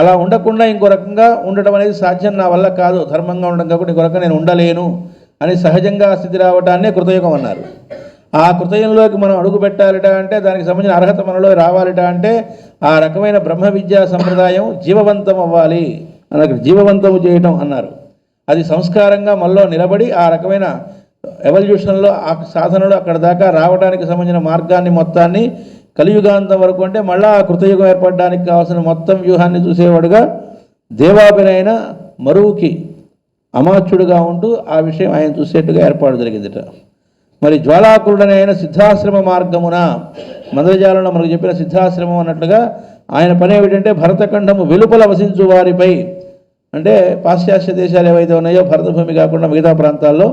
[SPEAKER 2] అలా ఉండకుండా ఇంకో రకంగా ఉండడం అనేది సాధ్యం నా వల్ల కాదు, ధర్మంగా ఉండడం కాకుండా ఇంకో రకంగా నేను ఉండలేను అని సహజంగా స్థితి రావటాన్నే కృతయుగం అన్నారు. ఆ కృతయుగంలోకి మనం అడుగు పెట్టాలిట అంటే దానికి సంబంధించిన అర్హత మనలో రావాలిట అంటే ఆ రకమైన బ్రహ్మ విద్యా సంప్రదాయం జీవవంతం అవ్వాలి, మనకు జీవవంతము చేయటం అన్నారు. అది సంస్కారంగా మనలో నిలబడి ఆ రకమైన ఎవల్యూషన్లో ఆ సాధనలో అక్కడ దాకా రావడానికి సంబంధించిన మార్గాన్ని మొత్తాన్ని కలియుగాంతం వరకు అంటే మళ్ళా ఆ కృతయుగం ఏర్పడడానికి కావాల్సిన మొత్తం వ్యూహాన్ని చూసేవాడుగా దేవాభినైన మరువుకి అమాత్యుడుగా ఉంటూ ఆ విషయం ఆయన చూసేట్టుగా ఏర్పాటు జరిగిందిట. మరి జ్వాలాకురుడని ఆయన సిద్ధాశ్రమ మార్గమున మందజాలంలో మనకు చెప్పిన సిద్ధాశ్రమం అన్నట్లుగా ఆయన పని ఏమిటంటే భరతఖండము వెలుపల వసించు వారిపై అంటే పాశ్చాత్య దేశాలు ఏవైతే ఉన్నాయో భరతభూమి కాకుండా మిగతా ప్రాంతాల్లో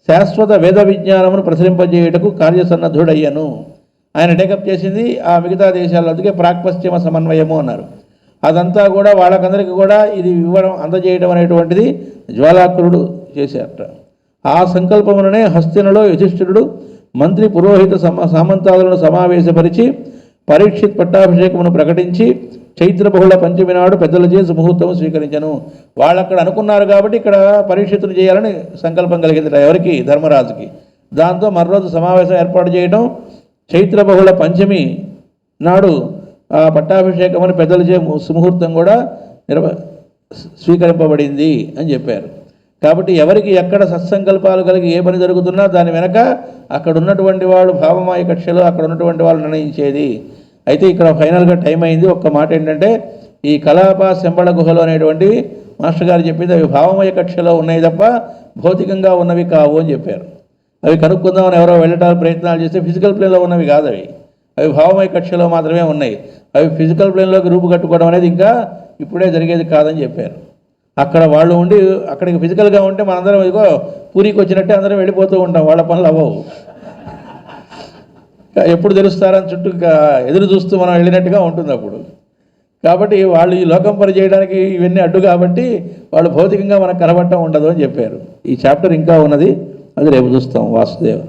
[SPEAKER 2] శాశ్వత వేద విజ్ఞానమును ప్రసరింపజేయుటకు కార్యసన్నద్ధుడయ్యను. ఆయన టేకప్ చేసింది ఆ మిగతా దేశాల్లో, అందుకే ప్రాక్పశ్చిమ సమన్వయము అన్నారు. అదంతా కూడా వాళ్ళకందరికీ కూడా ఇది ఇవ్వడం, అందజేయడం అనేటువంటిది జ్వాలాకురుడు చేశారట. ఆ సంకల్పముననే హస్తినలో యుధిష్ఠిరుడు మంత్రి పురోహిత సామంతాదులను సమావేశపరిచి పరీక్షిత్ పట్టాభిషేకమును ప్రకటించి చైత్ర బహుళ పంచమి నాడు పెద్దల చేసి ముహూర్తము స్వీకరించను. వాళ్ళు అక్కడ అనుకున్నారు కాబట్టి ఇక్కడ పరీక్షితులు చేయాలని సంకల్పం కలిగింది ఎవరికి? ధర్మరాజుకి. దాంతో మరోజు సమావేశం ఏర్పాటు చేయడం, చైత్ర బహుళ పంచమి నాడు ఆ పట్టాభిషేకమని పెద్దల చే సుముహూర్తం కూడా స్వీకరింపబడింది అని చెప్పారు. కాబట్టి ఎవరికి ఎక్కడ సత్సంకల్పాలు కలిగి ఏ పని జరుగుతున్నా దాని వెనక అక్కడ ఉన్నటువంటి వాళ్ళు భావమాయ కక్షలో అక్కడ ఉన్నటువంటి వాళ్ళు నిర్ణయించేది. అయితే ఇక్కడ ఫైనల్గా టైం అయింది. ఒక్క మాట ఏంటంటే, ఈ కలాప శంబళ గుహలు అనేటువంటి మాస్టర్ గారు చెప్పింది అవి భావమయ కక్షలో ఉన్నాయి తప్ప భౌతికంగా ఉన్నవి కావు అని చెప్పారు. అవి కనుక్కుందామని ఎవరో వెళ్ళటానికి ప్రయత్నాలు చేస్తే ఫిజికల్ ప్లేన్లో ఉన్నవి కాదు అవి భావమయ కక్షలో మాత్రమే ఉన్నాయి. అవి ఫిజికల్ ప్లేన్లోకి రూపు కట్టుకోవడం అనేది ఇంకా ఇప్పుడే జరిగేది కాదని చెప్పారు. అక్కడ వాళ్ళు ఉండి అక్కడికి ఫిజికల్గా ఉంటే మనందరం ఇదిగో పూరికి వచ్చినట్టే అందరం వెళ్ళిపోతూ ఉంటాం, వాళ్ళ పనులు అవ్వవు. ఎప్పుడు తెలుస్తారని చుట్టూ ఎదురు చూస్తూ మనం వెళ్ళినట్టుగా ఉంటుంది అప్పుడు. కాబట్టి వాళ్ళు ఈ లోకం పని చేయడానికి ఇవన్నీ అడ్డు కాబట్టి వాళ్ళు భౌతికంగా మనకు కనబడటం ఉండదు అని చెప్పారు. ఈ చాప్టర్ ఇంకా ఉన్నది, అది రేపు చూస్తాం. వాసుదేవ.